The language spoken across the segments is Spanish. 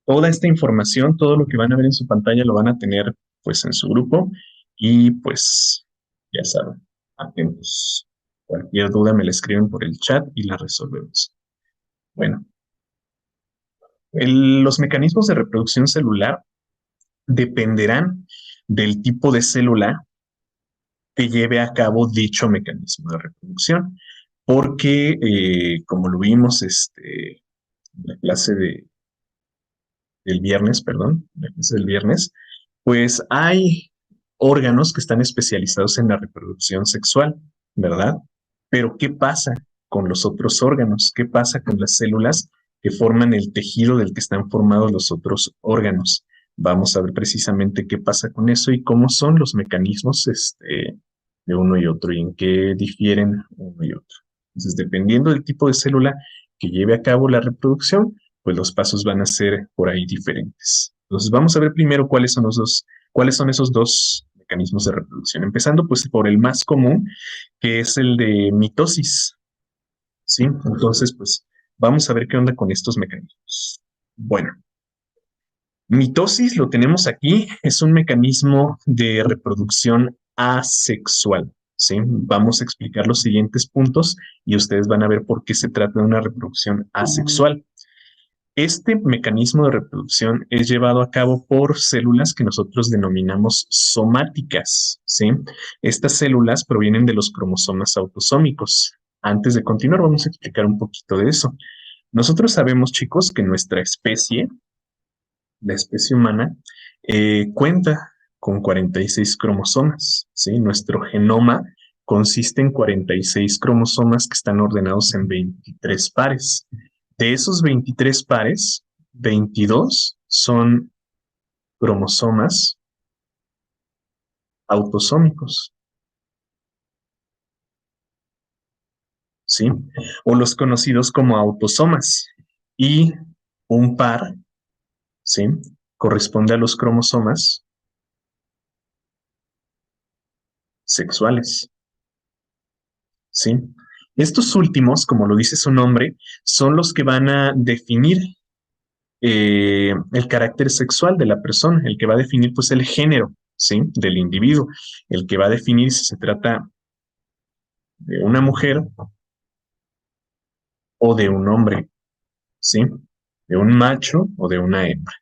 Toda esta información, todo lo que van a ver en su pantalla lo van a tener pues en su grupo y pues ya saben, atentos. Cualquier duda me la escriben por el chat y la resolvemos. Bueno, los mecanismos de reproducción celular dependerán del tipo de célula que lleve a cabo dicho mecanismo de reproducción, porque como lo vimos en la clase del viernes, perdón, la clase del viernes, pues hay órganos que están especializados en la reproducción sexual, ¿verdad? Pero ¿qué pasa con los otros órganos? ¿Qué pasa con las células que forman el tejido del que están formados los otros órganos? Vamos a ver precisamente qué pasa con eso y cómo son los mecanismos de uno y otro y en qué difieren uno y otro. Entonces, dependiendo del tipo de célula que lleve a cabo la reproducción, pues los pasos van a ser por ahí diferentes. Entonces, vamos a ver primero cuáles son esos dos mecanismos de reproducción. Empezando pues por el más común, que es el de mitosis, ¿sí? Entonces, pues vamos a ver qué onda con estos mecanismos. Bueno, mitosis lo tenemos aquí, es un mecanismo de reproducción asexual, ¿sí? Vamos a explicar los siguientes puntos y ustedes van a ver por qué se trata de una reproducción asexual. Este mecanismo de reproducción es llevado a cabo por células que nosotros denominamos somáticas, ¿sí? Estas células provienen de los cromosomas autosómicos. Antes de continuar, vamos a explicar un poquito de eso. Nosotros sabemos, chicos, que nuestra especie, la especie humana, cuenta con 46 cromosomas, ¿sí? Nuestro genoma consiste en 46 cromosomas que están ordenados en 23 pares. De esos 23 pares, 22 son cromosomas autosómicos, ¿sí? O los conocidos como autosomas. Y un par, ¿sí? Corresponde a los cromosomas sexuales, ¿sí? Estos últimos, como lo dice su nombre, son los que van a definir el carácter sexual de la persona, el que va a definir pues el género, ¿sí? Del individuo, el que va a definir si se trata de una mujer o de un hombre, ¿sí? De un macho o de una hembra.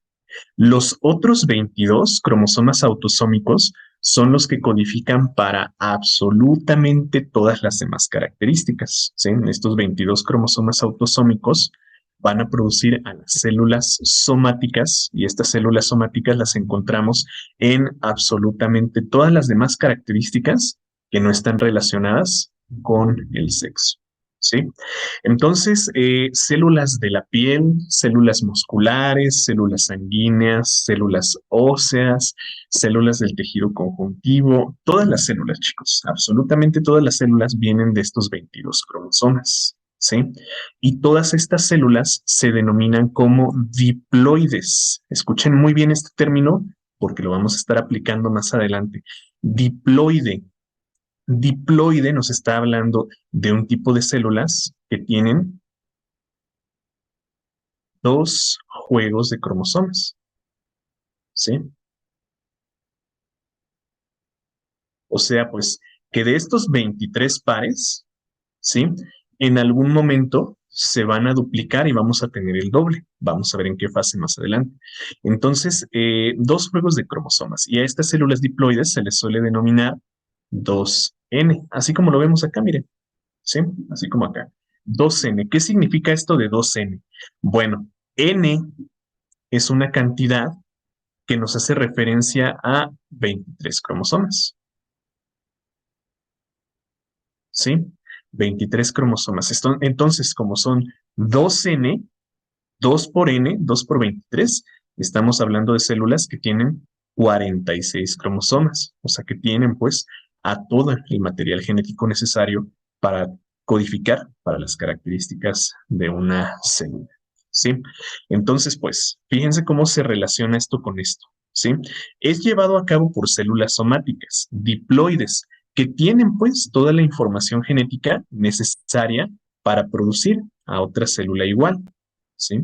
Los otros 22 cromosomas autosómicos son los que codifican para absolutamente todas las demás características, ¿sí? Estos 22 cromosomas autosómicos van a producir a las células somáticas y estas células somáticas las encontramos en absolutamente todas las demás características que no están relacionadas con el sexo, ¿sí? Entonces, células de la piel, células musculares, células sanguíneas, células óseas, células del tejido conjuntivo, todas las células, chicos, absolutamente todas las células vienen de estos 22 cromosomas, ¿sí? Y todas estas células se denominan como diploides. Escuchen muy bien este término porque lo vamos a estar aplicando más adelante. Diploide. Diploide nos está hablando de un tipo de células que tienen dos juegos de cromosomas, ¿sí? O sea, pues que de estos 23 pares, ¿sí? En algún momento se van a duplicar y vamos a tener el doble. Vamos a ver en qué fase más adelante. Entonces, dos juegos de cromosomas y a estas células diploides se les suele denominar 2N, así como lo vemos acá, miren, ¿sí? Así como acá. 2N. ¿Qué significa esto de 2N? Bueno, N es una cantidad que nos hace referencia a 23 cromosomas, ¿sí? 23 cromosomas. Entonces, como son 2N, 2 por N, 2 por 23, estamos hablando de células que tienen 46 cromosomas, o sea que tienen pues a todo el material genético necesario para codificar para las características de una célula, ¿sí? Entonces, pues, fíjense cómo se relaciona esto con esto, ¿sí? Es llevado a cabo por células somáticas, diploides, que tienen pues toda la información genética necesaria para producir a otra célula igual, ¿sí?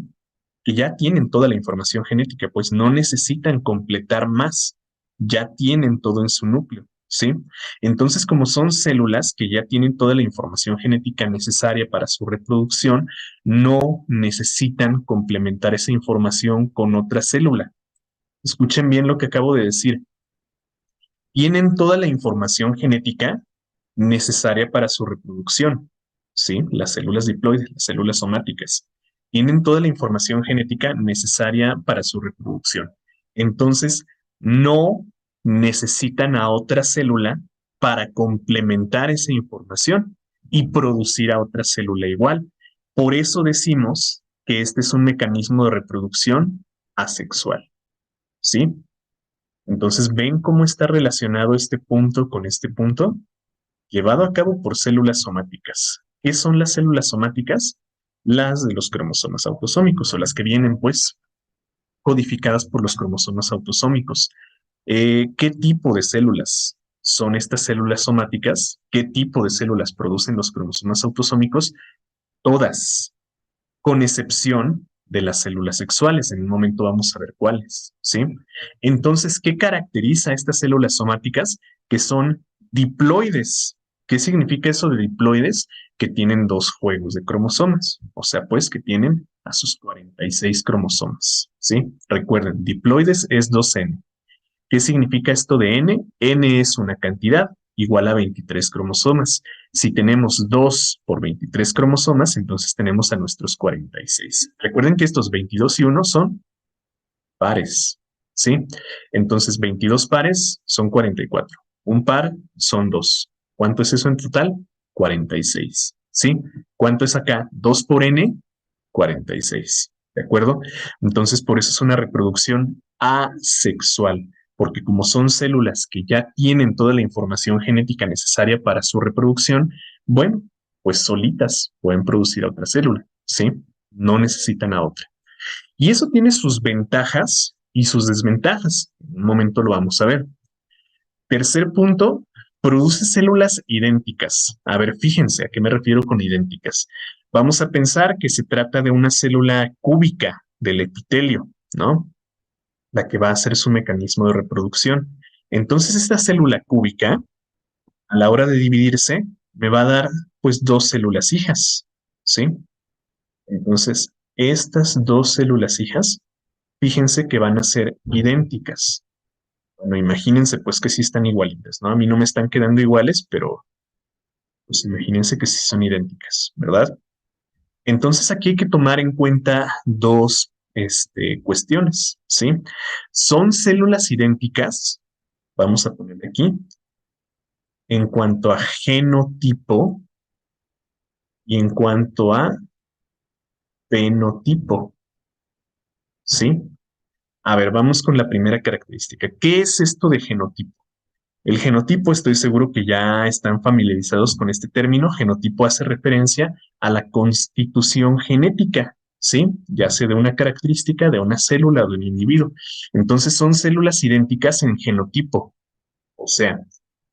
que ya tienen toda la información genética, pues no necesitan completar más, ya tienen todo en su núcleo, ¿sí? Entonces, como son células que ya tienen toda la información genética necesaria para su reproducción, no necesitan complementar esa información con otra célula. Escuchen bien lo que acabo de decir. Tienen toda la información genética necesaria para su reproducción, ¿sí? Las células diploides, las células somáticas, tienen toda la información genética necesaria para su reproducción. Entonces, no necesitan a otra célula para complementar esa información y producir a otra célula igual. Por eso decimos que este es un mecanismo de reproducción asexual, ¿sí? Entonces, ¿ven cómo está relacionado este punto con este punto? Llevado a cabo por células somáticas. ¿Qué son las células somáticas? Las de los cromosomas autosómicos o las que vienen, pues, codificadas por los cromosomas autosómicos. ¿Qué tipo de células son estas células somáticas? ¿Qué tipo de células producen los cromosomas autosómicos? Todas, con excepción de las células sexuales. En un momento vamos a ver cuáles, ¿sí? Entonces, ¿qué caracteriza a estas células somáticas? Que son diploides. ¿Qué significa eso de diploides? Que tienen dos juegos de cromosomas, o sea, pues que tienen a sus 46 cromosomas, ¿sí? Recuerden, diploides es 2N. ¿Qué significa esto de N? N es una cantidad igual a 23 cromosomas. Si tenemos 2 por 23 cromosomas, entonces tenemos a nuestros 46. Recuerden que estos 22 y 1 son pares, ¿sí? Entonces 22 pares son 44. Un par son 2. ¿Cuánto es eso en total? 46, ¿sí? ¿Cuánto es acá? 2 por N, 46. ¿De acuerdo? Entonces, por eso es una reproducción asexual, porque como son células que ya tienen toda la información genética necesaria para su reproducción, bueno, pues solitas pueden producir a otra célula, ¿sí? No necesitan a otra. Y eso tiene sus ventajas y sus desventajas. En un momento lo vamos a ver. Tercer punto, produce células idénticas. A ver, fíjense a qué me refiero con idénticas. Vamos a pensar que se trata de una célula cúbica del epitelio, ¿no? La que va a hacer su mecanismo de reproducción. Entonces, esta célula cúbica, a la hora de dividirse, me va a dar pues dos células hijas, ¿sí? Entonces, estas dos células hijas, fíjense que van a ser idénticas. Bueno, imagínense pues que sí están igualitas, ¿no? A mí no me están quedando iguales, pero pues imagínense que sí son idénticas, ¿verdad? Entonces aquí hay que tomar en cuenta dos cuestiones, ¿sí? Son células idénticas, vamos a poner aquí, en cuanto a genotipo y en cuanto a fenotipo, ¿sí? A ver, vamos con la primera característica. ¿Qué es esto de genotipo? El genotipo, estoy seguro que ya están familiarizados con este término. Genotipo hace referencia a la constitución genética, ¿sí? Ya sea de una característica de una célula o de un individuo. Entonces son células idénticas en genotipo. O sea,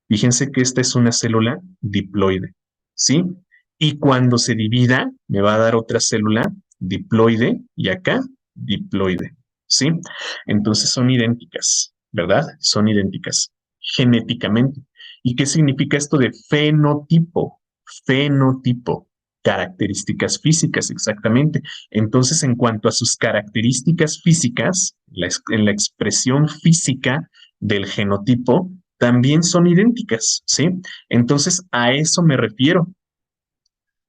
fíjense que esta es una célula diploide, ¿sí? Y cuando se divida, me va a dar otra célula diploide y acá diploide, ¿sí? Entonces son idénticas, ¿verdad? Son idénticas genéticamente. ¿Y qué significa esto de fenotipo? Fenotipo, características físicas, exactamente. Entonces, en cuanto a sus características físicas, en la expresión física del genotipo, también son idénticas, ¿sí? Entonces, a eso me refiero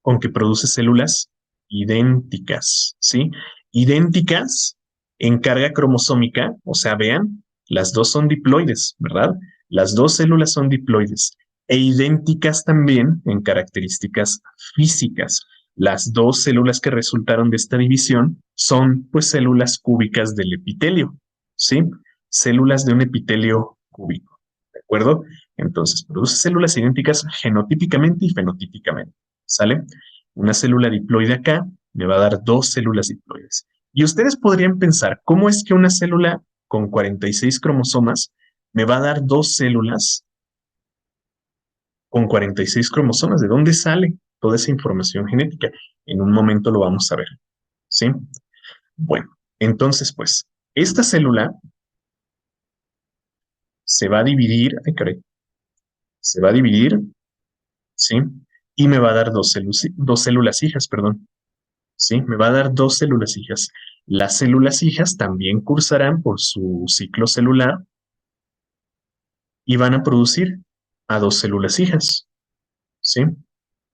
con que produce células idénticas, ¿sí? Idénticas en carga cromosómica, o sea, vean, las dos son diploides, ¿verdad? Las dos células son diploides e idénticas también en características físicas. Las dos células que resultaron de esta división son, pues, células cúbicas del epitelio, ¿sí? Células de un epitelio cúbico, ¿de acuerdo? Entonces, produce células idénticas genotípicamente y fenotípicamente. ¿Sale? Una célula diploide acá me va a dar dos células diploides. Y ustedes podrían pensar, ¿cómo es que una célula con 46 cromosomas me va a dar dos células con 46 cromosomas? ¿De dónde sale toda esa información genética? En un momento lo vamos a ver, ¿sí? Bueno, entonces, pues, esta célula se va a dividir, ay, caray, se va a dividir, ¿sí? Y me va a dar dos células hijas, perdón, ¿sí? Me va a dar dos células hijas. Las células hijas también cursarán por su ciclo celular y van a producir a dos células hijas, ¿sí?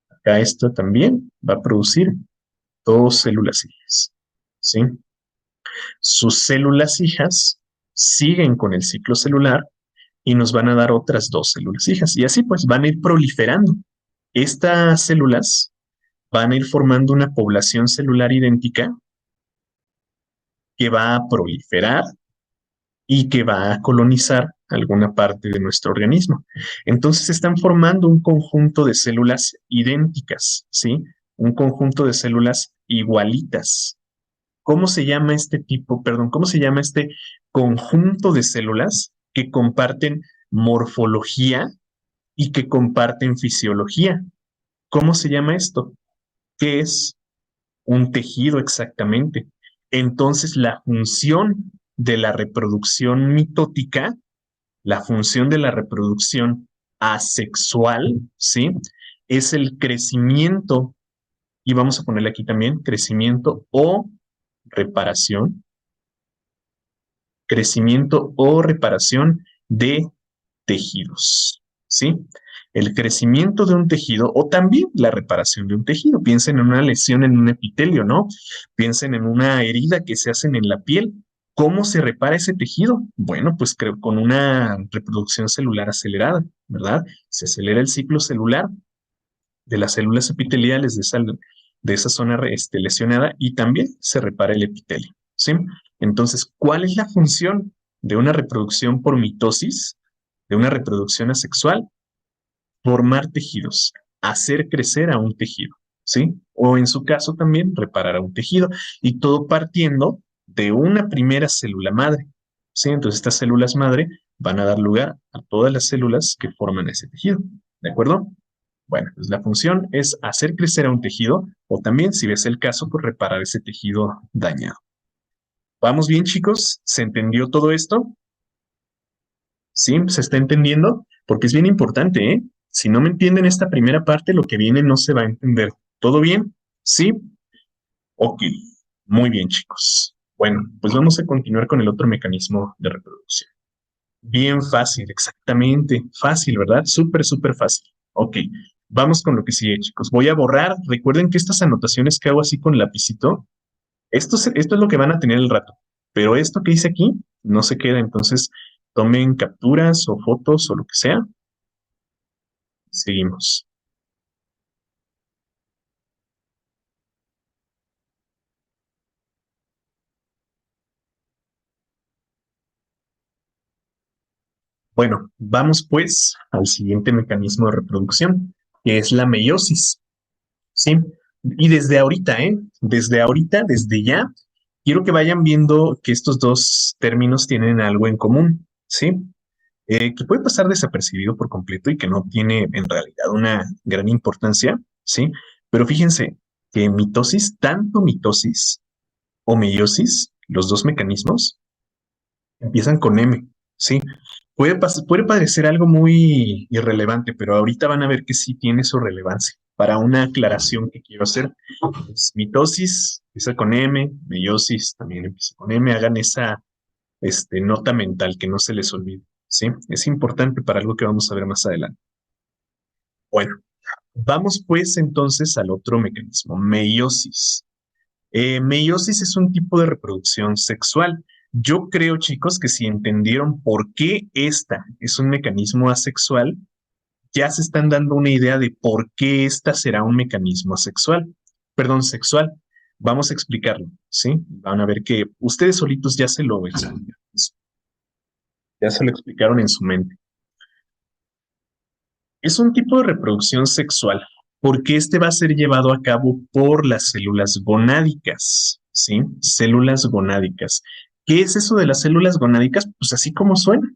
Acá esta también va a producir dos células hijas, ¿sí? Sus células hijas siguen con el ciclo celular y nos van a dar otras dos células hijas. Y así pues van a ir proliferando. Estas células van a ir formando una población celular idéntica que va a proliferar y que va a colonizar alguna parte de nuestro organismo. Entonces están formando un conjunto de células idénticas, ¿sí? Un conjunto de células igualitas. ¿Cómo se llama este tipo, perdón, cómo se llama este conjunto de células que comparten morfología y que comparten fisiología? ¿Cómo se llama esto? ¿Qué es un tejido exactamente? Entonces, la función de la reproducción mitótica, la función de la reproducción asexual, ¿sí? Es el crecimiento, y vamos a ponerle aquí también, reparación, crecimiento o reparación de tejidos, ¿sí? El crecimiento de un tejido o también la reparación de un tejido. Piensen en una lesión en un epitelio, ¿no? Piensen en una herida que se hacen en la piel. ¿Cómo se repara ese tejido? Bueno, pues creo con una reproducción celular acelerada, ¿verdad? Se acelera el ciclo celular de las células epiteliales de esa zona lesionada y también se repara el epitelio, ¿sí? Entonces, ¿cuál es la función de una reproducción por mitosis, de una reproducción asexual? Formar tejidos, hacer crecer a un tejido, ¿sí? O en su caso también reparar a un tejido y todo partiendo de una primera célula madre, ¿sí? Entonces estas células madre van a dar lugar a todas las células que forman ese tejido, ¿de acuerdo? Bueno, pues la función es hacer crecer a un tejido o también, si ves el caso, pues reparar ese tejido dañado. ¿Vamos bien, chicos? ¿Se entendió todo esto? ¿Sí? ¿Se está entendiendo? Porque es bien importante, ¿eh? Si no me entienden esta primera parte, lo que viene no se va a entender. ¿Todo bien? ¿Sí? Ok. Muy bien, chicos. Bueno, pues vamos a continuar con el otro mecanismo de reproducción. Bien fácil, exactamente. Fácil, ¿verdad? Súper, súper fácil. Ok. Vamos con lo que sigue, chicos. Voy a borrar. Recuerden que estas anotaciones que hago así con lapicito, esto es lo que van a tener el rato. Pero esto que hice aquí no se queda. Entonces, tomen capturas o fotos o lo que sea. Seguimos. Bueno, vamos pues al siguiente mecanismo de reproducción, que es la meiosis. ¿Sí? Y desde ahorita, ¿eh? Desde ahorita, desde ya, quiero que vayan viendo que estos dos términos tienen algo en común, ¿sí? Que puede pasar desapercibido por completo y que no tiene en realidad una gran importancia, ¿sí? Pero fíjense que mitosis, tanto mitosis o meiosis, los dos mecanismos, empiezan con M, ¿sí? Puede parecer algo muy irrelevante, pero ahorita van a ver que sí tiene su relevancia. Para una aclaración que quiero hacer, pues, mitosis empieza con M, meiosis también empieza con M, hagan esa nota mental que no se les olvide, ¿sí? Es importante para algo que vamos a ver más adelante. Bueno, vamos pues entonces al otro mecanismo, meiosis. Meiosis es un tipo de reproducción sexual. Yo creo, chicos, que si entendieron por qué esta es un mecanismo asexual, ya se están dando una idea de por qué esta será un mecanismo asexual, perdón, sexual. Vamos a explicarlo, ¿sí? Van a ver que ustedes solitos ya se lo explicaron en su mente. Es un tipo de reproducción sexual porque este va a ser llevado a cabo por las células gonádicas, ¿sí? Células gonádicas. ¿Qué es eso de las células gonádicas? Pues así como suena,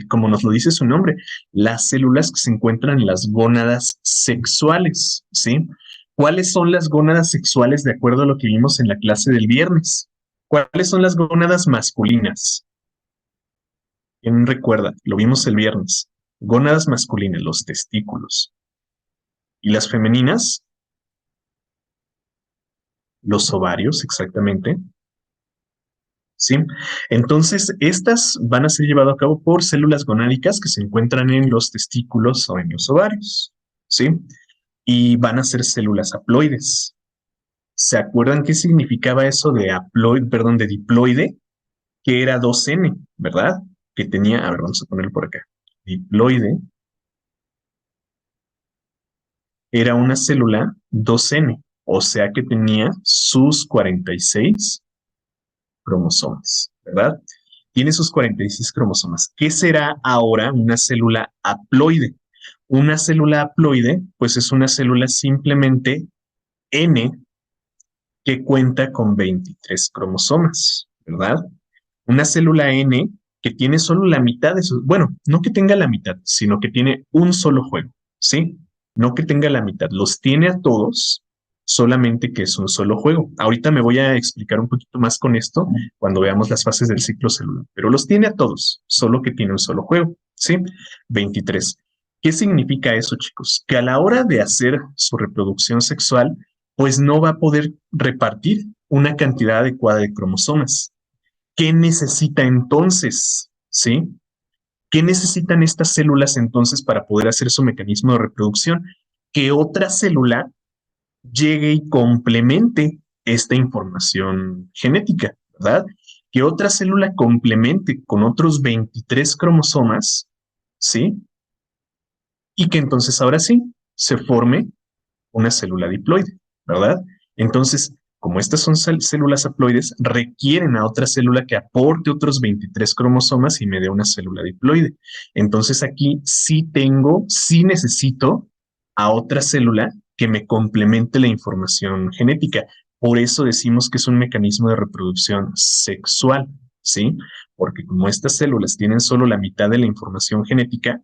como nos lo dice su nombre, las células que se encuentran en las gónadas sexuales, ¿sí? ¿Cuáles son las gónadas sexuales de acuerdo a lo que vimos en la clase del viernes? ¿Cuáles son las gónadas masculinas? ¿Quién recuerda? Lo vimos el viernes. Gónadas masculinas, los testículos. Y las femeninas, los ovarios, exactamente. ¿Sí? Entonces, estas van a ser llevadas a cabo por células gonádicas que se encuentran en los testículos o en los ovarios. ¿Sí? Y van a ser células haploides. ¿Se acuerdan qué significaba eso de haploide, perdón, de diploide? Que era 2N, ¿verdad? Que tenía, a ver, vamos a ponerlo por acá. Diploide era una célula 2N, o sea que tenía sus 46 cromosomas, ¿verdad? Tiene sus 46 cromosomas. ¿Qué será ahora una célula haploide? Una célula haploide, pues es una célula simplemente N que cuenta con 23 cromosomas, ¿verdad? Una célula N que tiene solo la mitad de sus, bueno, no que tenga la mitad, sino que tiene un solo juego, ¿sí? No que tenga la mitad, los tiene a todos, solamente que es un solo juego. Ahorita me voy a explicar un poquito más con esto cuando veamos las fases del ciclo celular, pero los tiene a todos, solo que tiene un solo juego, ¿sí? 23. ¿Qué significa eso, chicos? Que a la hora de hacer su reproducción sexual, pues no va a poder repartir una cantidad adecuada de cromosomas. ¿Qué necesita entonces? ¿Sí? ¿Qué necesitan estas células entonces para poder hacer su mecanismo de reproducción? Que otra célula llegue y complemente esta información genética, ¿verdad? Que otra célula complemente con otros 23 cromosomas, ¿sí? Y que entonces ahora sí se forme una célula diploide, ¿verdad? Entonces, como estas son células haploides, requieren a otra célula que aporte otros 23 cromosomas y me dé una célula diploide. Entonces aquí sí necesito a otra célula que me complemente la información genética. Por eso decimos que es un mecanismo de reproducción sexual, ¿sí? Porque como estas células tienen solo la mitad de la información genética,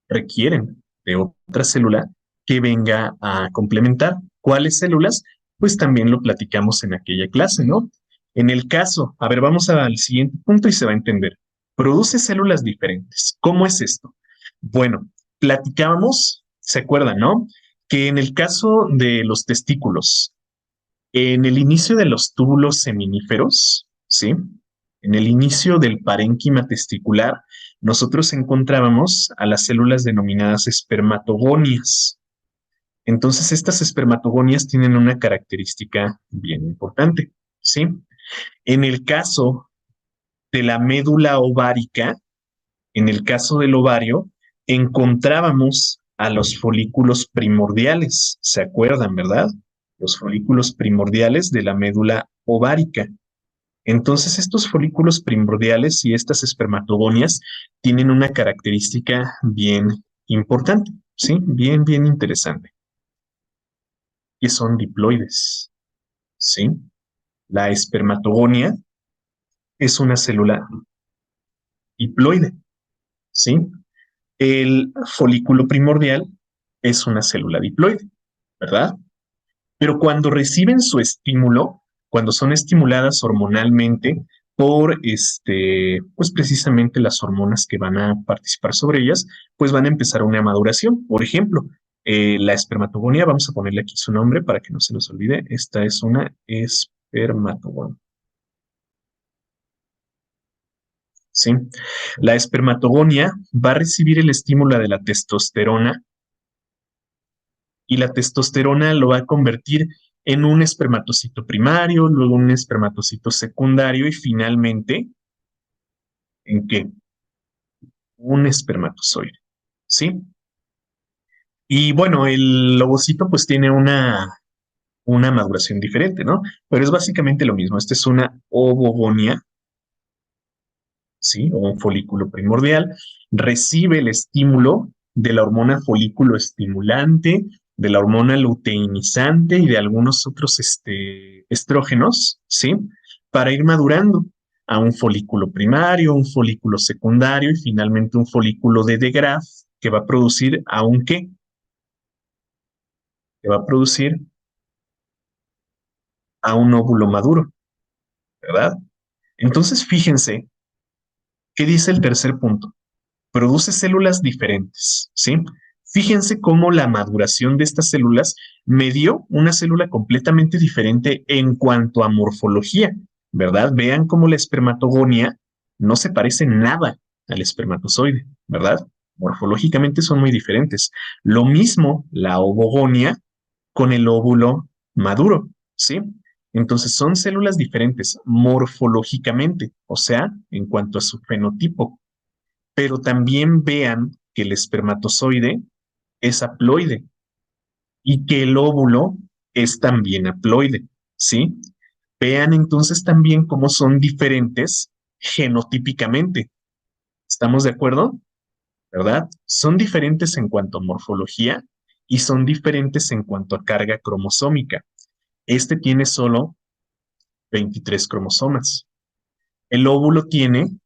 requieren de otra célula que venga a complementar. ¿Cuáles células? Pues también lo platicamos en aquella clase, ¿no? En el caso, a ver, vamos al siguiente punto y se va a entender. Produce células diferentes. ¿Cómo es esto? Bueno, platicábamos, ¿se acuerdan, no? Que en el caso de los testículos, en el inicio de los túbulos seminíferos, ¿sí? En el inicio del parénquima testicular, nosotros encontrábamos a las células denominadas espermatogonias. Entonces, estas espermatogonias tienen una característica bien importante, ¿sí? En el caso de la médula ovárica, en el caso del ovario, encontrábamos a los folículos primordiales, ¿se acuerdan, verdad? Los folículos primordiales de la médula ovárica. Entonces, estos folículos primordiales y estas espermatogonias tienen una característica bien importante, ¿sí? Bien interesante, que son diploides, ¿sí? La espermatogonia es una célula diploide, ¿sí? El folículo primordial es una célula diploide, ¿verdad? Pero cuando reciben su estímulo, cuando son estimuladas hormonalmente por pues precisamente las hormonas que van a participar sobre ellas, pues van a empezar una maduración. Por ejemplo, la espermatogonia, vamos a ponerle aquí su nombre para que no se nos olvide. Esta es una espermatogonia. ¿Sí? La espermatogonia va a recibir el estímulo de la testosterona y la testosterona lo va a convertir en un espermatocito primario, luego un espermatocito secundario y finalmente, ¿en qué? Un espermatozoide, ¿sí? Y bueno, el ovocito pues tiene una maduración diferente, ¿no? Pero es básicamente lo mismo. Esta es una ovogonia, ¿sí? O un folículo primordial, recibe el estímulo de la hormona folículo estimulante, de la hormona luteinizante y de algunos otros estrógenos, ¿sí? Para ir madurando a un folículo primario, un folículo secundario y finalmente un folículo de Graf que va a producir a un qué, que va a producir a un óvulo maduro, ¿verdad? Entonces, fíjense qué dice el tercer punto. Produce células diferentes, ¿sí? Fíjense cómo la maduración de estas células me dio una célula completamente diferente en cuanto a morfología, ¿verdad? Vean cómo la espermatogonia no se parece nada al espermatozoide, ¿verdad? Morfológicamente son muy diferentes. Lo mismo la ovogonia con el óvulo maduro, ¿sí? Entonces son células diferentes morfológicamente, o sea, en cuanto a su fenotipo, pero también vean que el espermatozoide es haploide y que el óvulo es también haploide, ¿sí? Vean entonces también cómo son diferentes genotípicamente. ¿Estamos de acuerdo? ¿Verdad? Son diferentes en cuanto a morfología y son diferentes en cuanto a carga cromosómica. Este tiene solo 23 cromosomas. El óvulo tiene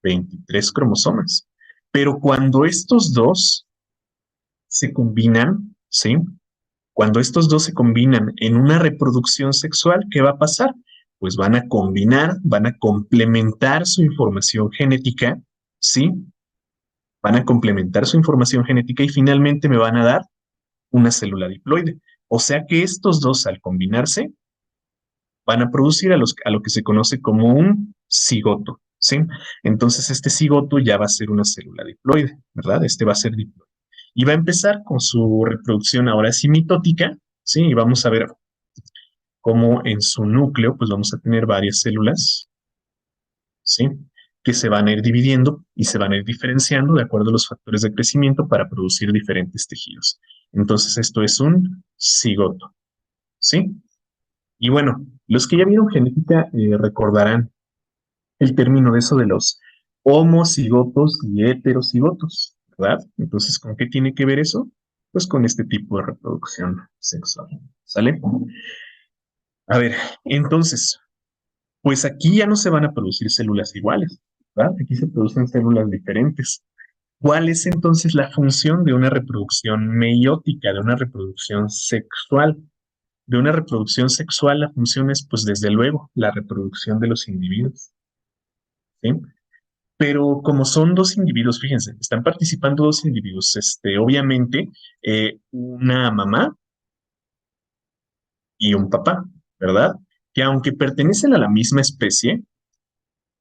23 cromosomas. Pero cuando estos dos se combinan, ¿sí? Cuando estos dos se combinan en una reproducción sexual, ¿qué va a pasar? Pues van a combinar, van a complementar su información genética, ¿sí? Van a complementar su información genética y finalmente me van a dar una célula diploide. O sea que estos dos al combinarse van a producir a lo que se conoce como un cigoto, ¿sí? Entonces este cigoto ya va a ser una célula diploide, ¿verdad? Este va a ser diploide. Y va a empezar con su reproducción ahora sí mitótica, ¿sí? Y vamos a ver cómo en su núcleo, pues vamos a tener varias células, ¿sí? Que se van a ir dividiendo y se van a ir diferenciando de acuerdo a los factores de crecimiento para producir diferentes tejidos. Entonces esto es un cigoto, ¿sí? Y bueno, los que ya vieron genética recordarán el término de eso de los homocigotos y heterocigotos, ¿verdad? Entonces, ¿con qué tiene que ver eso? Pues con este tipo de reproducción sexual, ¿sale? A ver, entonces, pues aquí ya no se van a producir células iguales, ¿verdad? Aquí se producen células diferentes. ¿Cuál es entonces la función de una reproducción meiótica, de una reproducción sexual? De una reproducción sexual, la función es, pues desde luego, la reproducción de los individuos, ¿sí? Pero como son dos individuos, fíjense, están participando dos individuos, obviamente, una mamá y un papá, ¿verdad? Que aunque pertenecen a la misma especie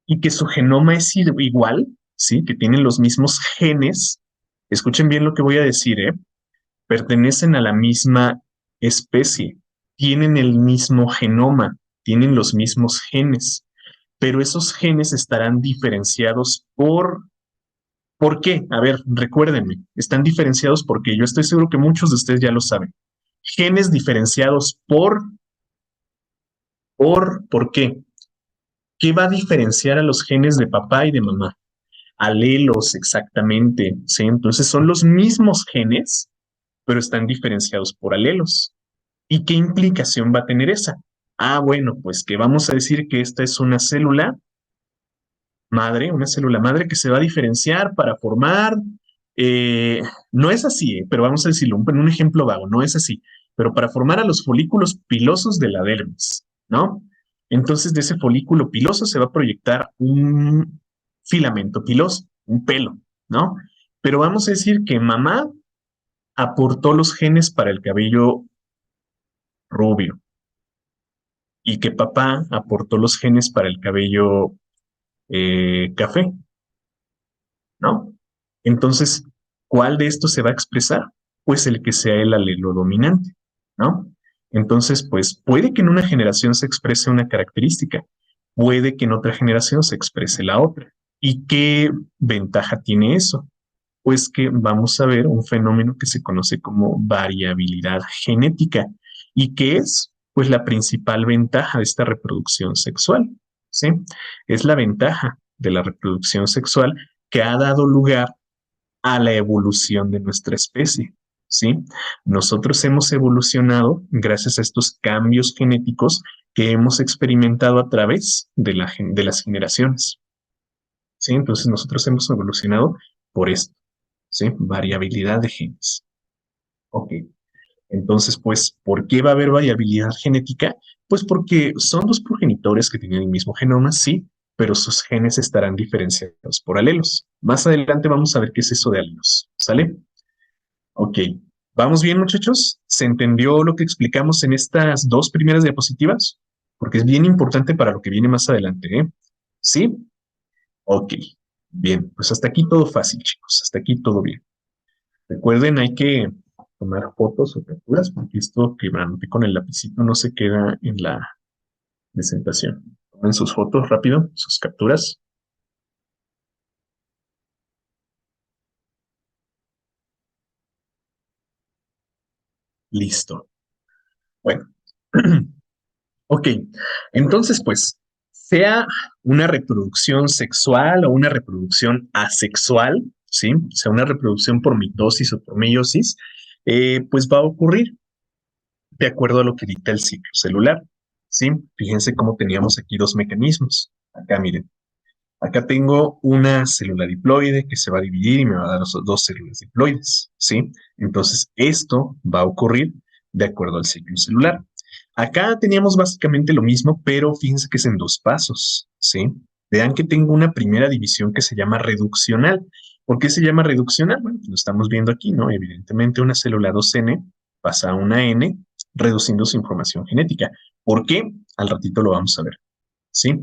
y que su genoma es igual, ¿sí? Que tienen los mismos genes, escuchen bien lo que voy a decir, ¿eh? Pertenecen a la misma especie, tienen el mismo genoma, tienen los mismos genes, pero esos genes estarán diferenciados ¿por qué? A ver, recuérdenme, están diferenciados porque yo estoy seguro que muchos de ustedes ya lo saben. Genes diferenciados ¿por qué? ¿Qué va a diferenciar a los genes de papá y de mamá? Alelos, exactamente, ¿sí? Entonces son los mismos genes, pero están diferenciados por alelos. ¿Y qué implicación va a tener esa? Ah, bueno, pues que vamos a decir que esta es una célula madre que se va a diferenciar para formar, eh, no es así, pero vamos a decirlo en un ejemplo vago, no es así, pero para formar a los folículos pilosos de la dermis, ¿no? Entonces de ese folículo piloso se va a proyectar un filamento piloso, un pelo, ¿no? Pero vamos a decir que mamá aportó los genes para el cabello rubio y que papá aportó los genes para el cabello café, ¿no? Entonces, ¿cuál de estos se va a expresar? Pues el que sea el alelo dominante, ¿no? Entonces, pues puede que en una generación se exprese una característica, puede que en otra generación se exprese la otra. ¿Y qué ventaja tiene eso? Pues que vamos a ver un fenómeno que se conoce como variabilidad genética y que es pues la principal ventaja de esta reproducción sexual, ¿sí? Es la ventaja de la reproducción sexual que ha dado lugar a la evolución de nuestra especie, ¿sí? Nosotros hemos evolucionado gracias a estos cambios genéticos que hemos experimentado a través de las generaciones, ¿sí? Entonces nosotros hemos evolucionado por esto, ¿sí? Variabilidad de genes. Ok. Entonces, pues, ¿por qué va a haber variabilidad genética? Pues porque son dos progenitores que tienen el mismo genoma, sí, pero sus genes estarán diferenciados por alelos. Más adelante vamos a ver qué es eso de alelos, ¿sale? Ok, ¿vamos bien, muchachos? ¿Se entendió lo que explicamos en estas dos primeras diapositivas? Porque es bien importante para lo que viene más adelante, ¿eh? ¿Sí? Ok, bien, pues hasta aquí todo fácil, chicos, hasta aquí todo bien. Recuerden, hay que tomar fotos o capturas porque esto que anoté con el lapicito no se queda en la presentación. Tomen sus fotos rápido, sus capturas. Listo. Bueno, ok. Entonces, pues, sea una reproducción sexual o una reproducción asexual, ¿sí? Sea una reproducción por mitosis o por meiosis, pues va a ocurrir de acuerdo a lo que dicta el ciclo celular, ¿sí? Fíjense cómo teníamos aquí dos mecanismos. Acá, miren. Acá tengo una célula diploide que se va a dividir y me va a dar dos células diploides, ¿sí? Entonces, esto va a ocurrir de acuerdo al ciclo celular. Acá teníamos básicamente lo mismo, pero fíjense que es en dos pasos, ¿sí? Vean que tengo una primera división que se llama reduccional. ¿Por qué se llama reduccional? Bueno, lo estamos viendo aquí, ¿no? Evidentemente una célula 2N pasa a una N reduciendo su información genética. ¿Por qué? Al ratito lo vamos a ver, ¿sí?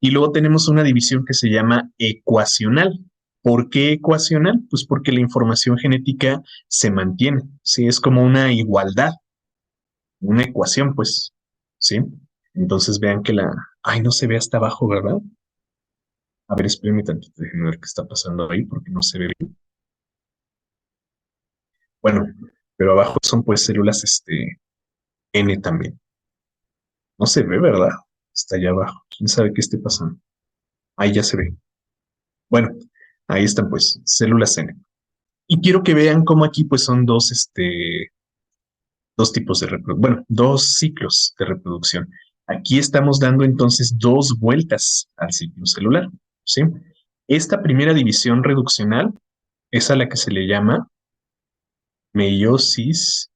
Y luego tenemos una división que se llama ecuacional. ¿Por qué ecuacional? Pues porque la información genética se mantiene, ¿sí? Es como una igualdad, una ecuación, pues, ¿sí? Entonces vean que la... Ay, no se ve hasta abajo, ¿verdad? A ver, espérenme tantito, déjenme ver qué está pasando ahí porque no se ve bien. Bueno, pero abajo son pues células, N también. No se ve, ¿verdad? Está allá abajo. ¿Quién sabe qué esté pasando? Ahí ya se ve. Bueno, ahí están pues células N. Y quiero que vean cómo aquí pues son dos, dos tipos de reproducción, bueno, dos ciclos de reproducción. Aquí estamos dando entonces dos vueltas al ciclo celular, ¿sí? Esta primera división reduccional es a la que se le llama meiosis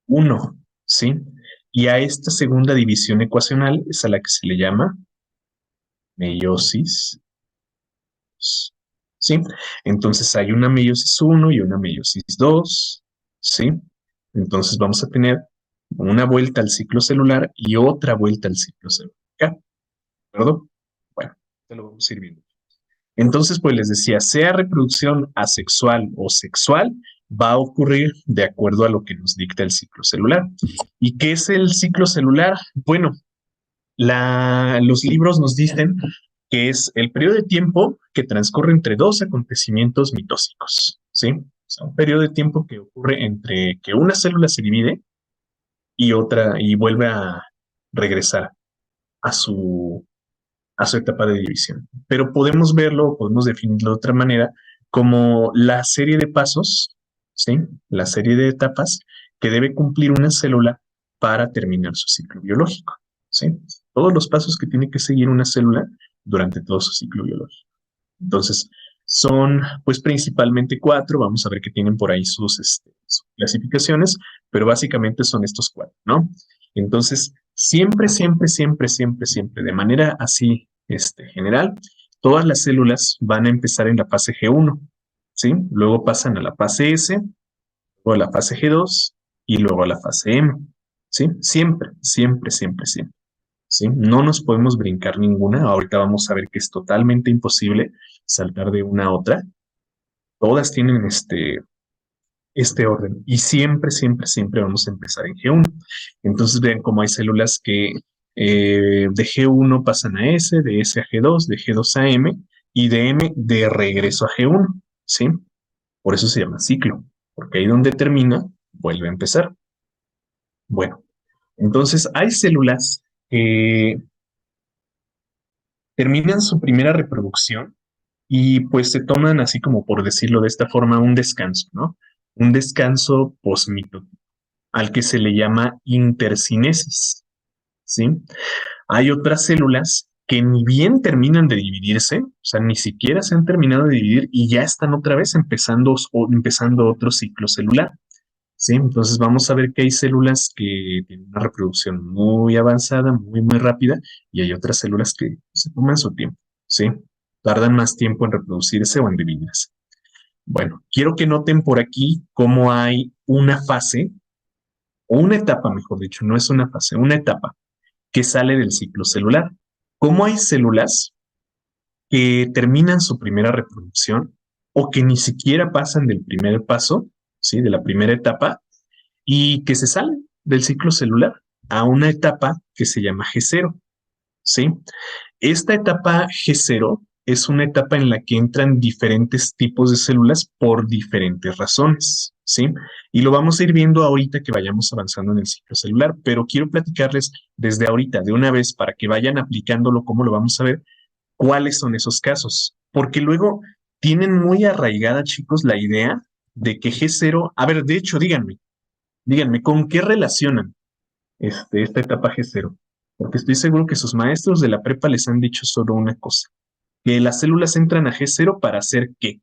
uno, ¿sí? Y a esta segunda división ecuacional es a la que se le llama meiosis 2, ¿sí? Entonces hay una meiosis uno y una meiosis 2, ¿sí? Entonces vamos a tener una vuelta al ciclo celular y otra vuelta al ciclo celular. ¿De acuerdo? Bueno, te lo vamos a ir viendo. Entonces, pues les decía, sea reproducción asexual o sexual, va a ocurrir de acuerdo a lo que nos dicta el ciclo celular. ¿Y qué es el ciclo celular? Bueno, los libros nos dicen que es el periodo de tiempo que transcurre entre dos acontecimientos mitósicos, ¿sí? O sea, un periodo de tiempo que ocurre entre que una célula se divide y otra y vuelve a regresar a a su etapa de división. Pero podemos verlo, podemos definirlo de otra manera como la serie de pasos, ¿sí? La serie de etapas que debe cumplir una célula para terminar su ciclo biológico, ¿sí? Todos los pasos que tiene que seguir una célula durante todo su ciclo biológico. Entonces, son pues principalmente cuatro, vamos a ver que tienen por ahí sus clasificaciones, pero básicamente son estos cuatro, ¿no? Entonces, siempre, de manera así, general, todas las células van a empezar en la fase G1, ¿sí? Luego pasan a la fase S, luego a la fase G2 y luego a la fase M, ¿sí? Siempre. ¿Sí? No nos podemos brincar ninguna. Ahorita vamos a ver que es totalmente imposible saltar de una a otra. Todas tienen este orden y siempre vamos a empezar en G1. Entonces vean cómo hay células que de G1 pasan a S, de S a G2, de G2 a M y de M de regreso a G1, ¿sí? Por eso se llama ciclo, porque ahí donde termina, vuelve a empezar. Bueno, entonces hay células que terminan su primera reproducción y pues se toman así como por decirlo de esta forma un descanso, ¿no? Un descanso posmitótico al que se le llama intercinesis, ¿sí? Hay otras células que ni bien terminan de dividirse, o sea, ni siquiera se han terminado de dividir y ya están otra vez empezando otro ciclo celular. ¿sí? Entonces vamos a ver que hay células que tienen una reproducción muy avanzada, muy, muy rápida, y hay otras células que se toman su tiempo, ¿sí? Tardan más tiempo en reproducirse o en dividirse. Bueno, quiero que noten por aquí cómo hay una fase, o una etapa, mejor dicho, no es una fase, una etapa que sale del ciclo celular. Cómo hay células que terminan su primera reproducción o que ni siquiera pasan del primer paso, ¿sí? De la primera etapa, y que se salen del ciclo celular a una etapa que se llama G0, ¿sí? Esta etapa G0 es una etapa en la que entran diferentes tipos de células por diferentes razones, ¿sí? Y lo vamos a ir viendo ahorita que vayamos avanzando en el ciclo celular, pero quiero platicarles desde ahorita, de una vez, para que vayan aplicándolo, cómo lo vamos a ver, cuáles son esos casos. Porque luego tienen muy arraigada, chicos, la idea de que G0, a ver, de hecho, díganme, ¿con qué relacionan esta etapa G0? Porque estoy seguro que sus maestros de la prepa les han dicho solo una cosa, que las células entran a G0 para hacer ¿qué?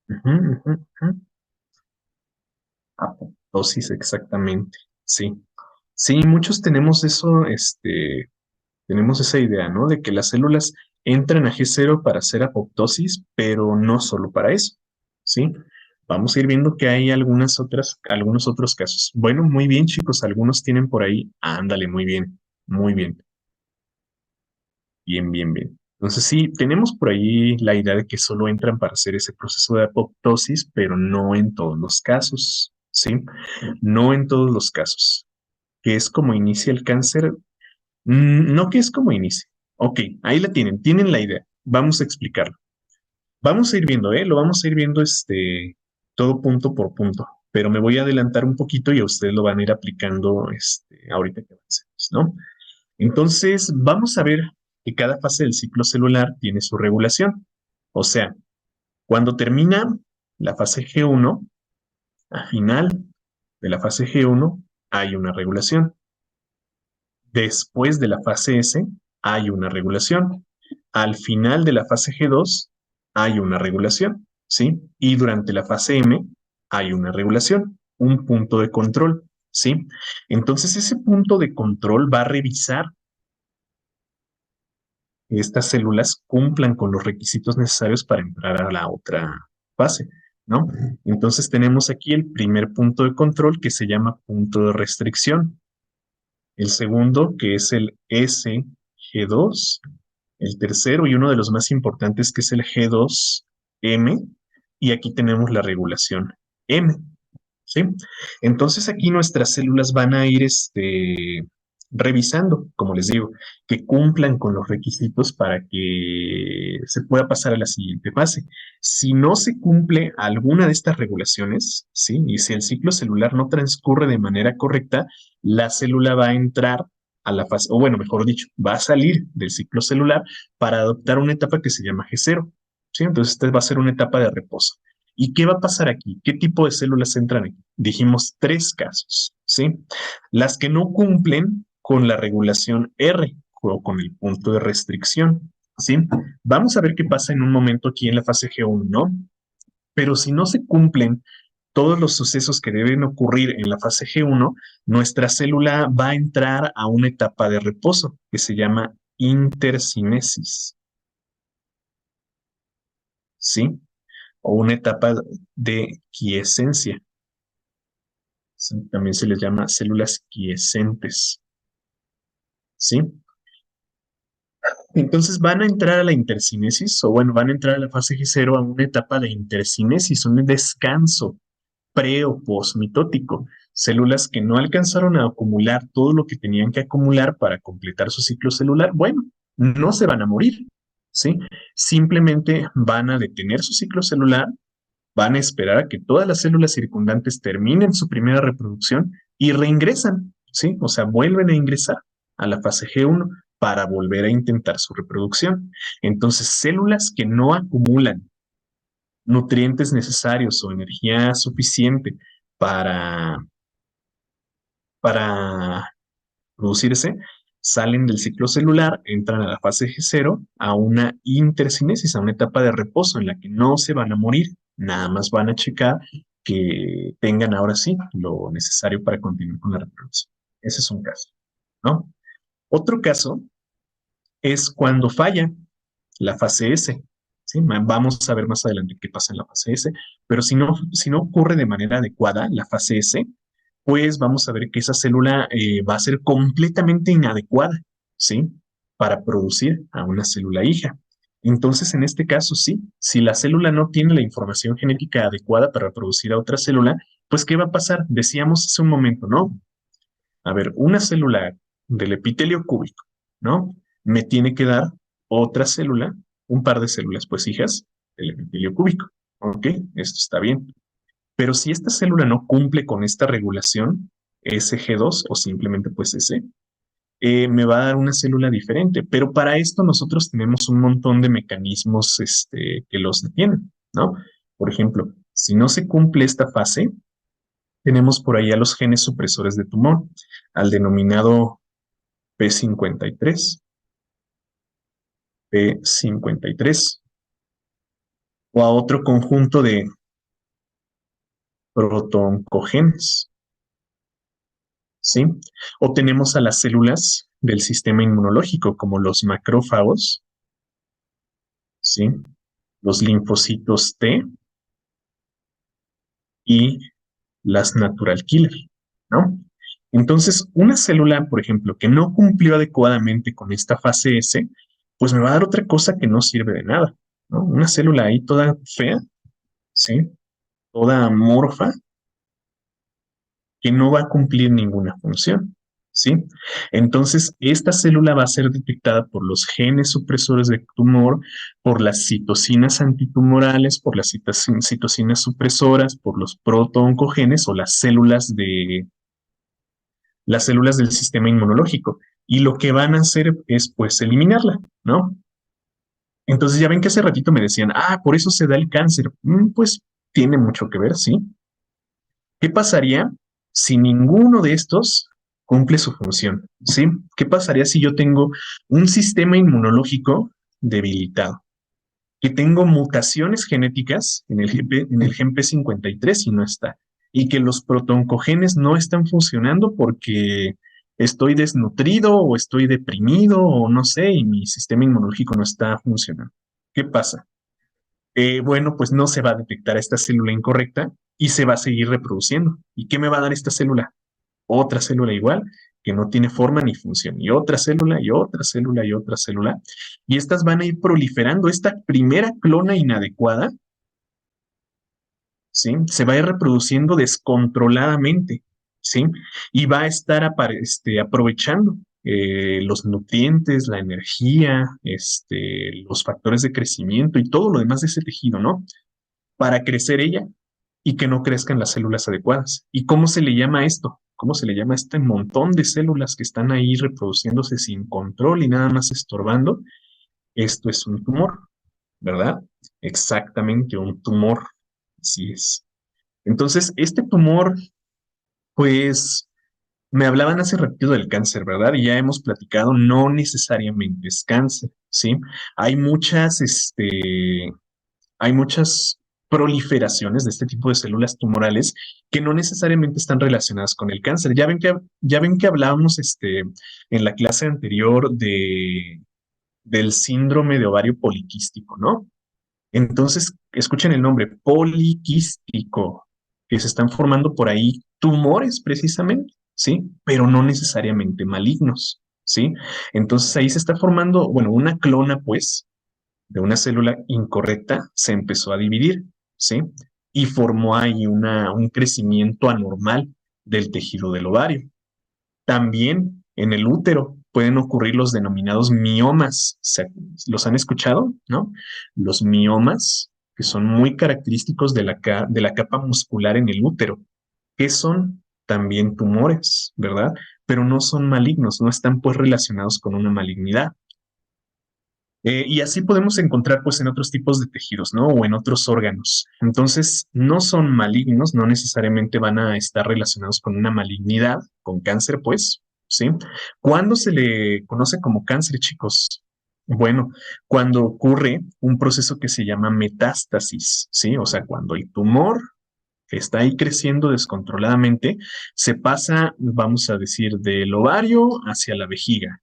Ujú, ujú, ujú. Apoptosis, exactamente. Sí. Sí, muchos tenemos eso, tenemos esa idea, ¿no? De que las células entran a G0 para hacer apoptosis, pero no solo para eso, ¿sí? Vamos a ir viendo que hay algunos otros casos. Bueno, muy bien, chicos, algunos tienen por ahí. Ándale, muy bien, bien, bien, bien. Entonces sí, tenemos por ahí la idea de que solo entran para hacer ese proceso de apoptosis, pero no en todos los casos, ¿sí? No en todos los casos. ¿Que es como inicia el cáncer? No que es como inicia. Ok, ahí la tienen la idea. Vamos a explicarlo. Vamos a ir viendo, ¿eh? Lo vamos a ir viendo todo punto por punto, pero me voy a adelantar un poquito y a ustedes lo van a ir aplicando ahorita que avancemos, ¿no? Entonces, vamos a ver que cada fase del ciclo celular tiene su regulación. O sea, cuando termina la fase G1, al final de la fase G1 hay una regulación. Después de la fase S hay una regulación. Al final de la fase G2 hay una regulación, ¿sí? Y durante la fase M hay una regulación, un punto de control, ¿sí? Entonces ese punto de control va a revisar que estas células cumplan con los requisitos necesarios para entrar a la otra fase, ¿no? Entonces tenemos aquí el primer punto de control que se llama punto de restricción. El segundo, que es el SG2, el tercero y uno de los más importantes, que es el G2M, y aquí tenemos la regulación M. ¿Sí? Entonces aquí nuestras células van a ir revisando, como les digo, que cumplan con los requisitos para que se pueda pasar a la siguiente fase. Si no se cumple alguna de estas regulaciones, ¿sí? Y si el ciclo celular no transcurre de manera correcta, la célula va a entrar a la fase, o bueno, mejor dicho, va a salir del ciclo celular para adoptar una etapa que se llama G0. ¿Sí? Entonces, esta va a ser una etapa de reposo. ¿Y qué va a pasar aquí? ¿Qué tipo de células entran aquí? Dijimos tres casos, ¿sí? Las que no cumplen con la regulación R o con el punto de restricción, ¿sí? Vamos a ver qué pasa en un momento aquí en la fase G1, ¿no? Pero si no se cumplen todos los sucesos que deben ocurrir en la fase G1, nuestra célula va a entrar a una etapa de reposo que se llama intercinesis, ¿sí? O una etapa de quiescencia. Sí, también se les llama células quiescentes, ¿sí? Entonces van a entrar a la intercinesis, o bueno, van a entrar a la fase G0 a una etapa de intercinesis, un descanso pre o postmitótico. Células que no alcanzaron a acumular todo lo que tenían que acumular para completar su ciclo celular, bueno, no se van a morir, ¿sí? Simplemente van a detener su ciclo celular, van a esperar a que todas las células circundantes terminen su primera reproducción y reingresan, ¿sí? O sea, vuelven a ingresar a la fase G1 para volver a intentar su reproducción. Entonces, células que no acumulan nutrientes necesarios o energía suficiente para, para producirse, salen del ciclo celular, entran a la fase G0, a una intercinesis, a una etapa de reposo en la que no se van a morir, nada más van a checar que tengan ahora sí lo necesario para continuar con la reproducción. Ese es un caso, ¿no? Otro caso es cuando falla la fase S. ¿Sí? Vamos a ver más adelante qué pasa en la fase S, pero si no ocurre de manera adecuada la fase S, pues vamos a ver que esa célula va a ser completamente inadecuada, ¿sí? Para producir a una célula hija. Entonces, en este caso, sí, si la célula no tiene la información genética adecuada para producir a otra célula, pues ¿qué va a pasar? Decíamos hace un momento, ¿no? A ver, una célula del epitelio cúbico, ¿no? Me tiene que dar otra célula, un par de células, pues hijas, del epitelio cúbico. ¿Ok? Esto está bien. Pero si esta célula no cumple con esta regulación, SG2 o simplemente pues S, me va a dar una célula diferente. Pero para esto nosotros tenemos un montón de mecanismos que los detienen, ¿no? Por ejemplo, si no se cumple esta fase, tenemos por ahí a los genes supresores de tumor, al denominado P53, P53, o a otro conjunto de protooncogenes, ¿sí? O tenemos a las células del sistema inmunológico, como los macrófagos, ¿sí? Los linfocitos T y las natural killer, ¿no? Entonces, una célula, por ejemplo, que no cumplió adecuadamente con esta fase S, pues me va a dar otra cosa que no sirve de nada, ¿no? Una célula ahí toda fea, ¿sí? Toda amorfa, que no va a cumplir ninguna función, ¿sí? Entonces, esta célula va a ser detectada por los genes supresores de tumor, por las citocinas antitumorales, por las citocinas supresoras, por los protooncogenes o las células del sistema inmunológico. Y lo que van a hacer es, pues, eliminarla, ¿no? Entonces, ya ven que hace ratito me decían, por eso se da el cáncer. Pues tiene mucho que ver, ¿sí? ¿Qué pasaría si ninguno de estos cumple su función? ¿Sí? ¿Qué pasaría si yo tengo un sistema inmunológico debilitado? Que tengo mutaciones genéticas en el gen P53 y no está. Y que los protoncogenes no están funcionando porque estoy desnutrido o estoy deprimido o no sé, y mi sistema inmunológico no está funcionando. ¿Qué pasa? Bueno, pues no se va a detectar esta célula incorrecta y se va a seguir reproduciendo. ¿Y qué me va a dar esta célula? Otra célula igual, que no tiene forma ni función, y otra célula, y otra célula, y otra célula. Y estas van a ir proliferando. Esta primera clona inadecuada, ¿sí? Se va a ir reproduciendo descontroladamente, ¿sí? Y va a estar aprovechando los nutrientes, la energía, los factores de crecimiento y todo lo demás de ese tejido, ¿no? Para crecer ella y que no crezcan las células adecuadas. ¿Y cómo se le llama esto? ¿Cómo se le llama a este montón de células que están ahí reproduciéndose sin control y nada más estorbando? Esto es un tumor, ¿verdad? Exactamente, un tumor. Así es. Entonces, este tumor, pues, me hablaban hace ratito del cáncer, ¿verdad? Y ya hemos platicado, no necesariamente es cáncer, ¿sí? Hay muchas, hay muchas proliferaciones de este tipo de células tumorales que no necesariamente están relacionadas con el cáncer. Ya ven que hablábamos en la clase anterior del síndrome de ovario poliquístico, ¿no? Entonces, escuchen el nombre, poliquístico, que se están formando por ahí tumores precisamente, ¿sí? Pero no necesariamente malignos, ¿sí? Entonces ahí se está formando, bueno, una clona, pues, de una célula incorrecta se empezó a dividir, ¿sí? Y formó ahí un crecimiento anormal del tejido del ovario. También en el útero pueden ocurrir los denominados miomas. ¿Los han escuchado? ¿No? Los miomas, que son muy característicos de la capa muscular en el útero, que son también tumores, ¿verdad? Pero no son malignos, no están pues relacionados con una malignidad. Y así podemos encontrar pues en otros tipos de tejidos, ¿no? O en otros órganos. Entonces, no son malignos, no necesariamente van a estar relacionados con una malignidad, con cáncer, pues, ¿sí? ¿Cuándo se le conoce como cáncer, chicos? Bueno, cuando ocurre un proceso que se llama metástasis, ¿sí? O sea, cuando el tumor que está ahí creciendo descontroladamente se pasa, vamos a decir, del ovario hacia la vejiga,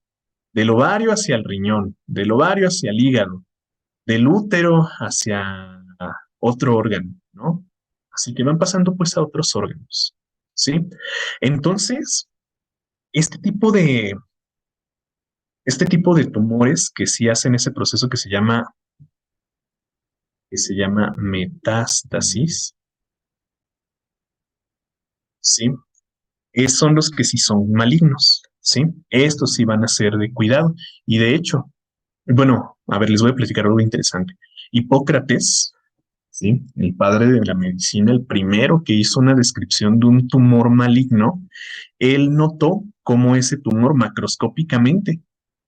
del ovario hacia el riñón, del ovario hacia el hígado, del útero hacia otro órgano, ¿no? Así que van pasando pues a otros órganos, ¿sí? Entonces, este tipo de, este tipo de tumores que sí hacen ese proceso que se llama metástasis, ¿sí? Son los que sí son malignos, ¿sí? Estos sí van a ser de cuidado. Y de hecho, bueno, a ver, les voy a platicar algo interesante. Hipócrates, ¿sí? El padre de la medicina, el primero que hizo una descripción de un tumor maligno, él notó cómo ese tumor macroscópicamente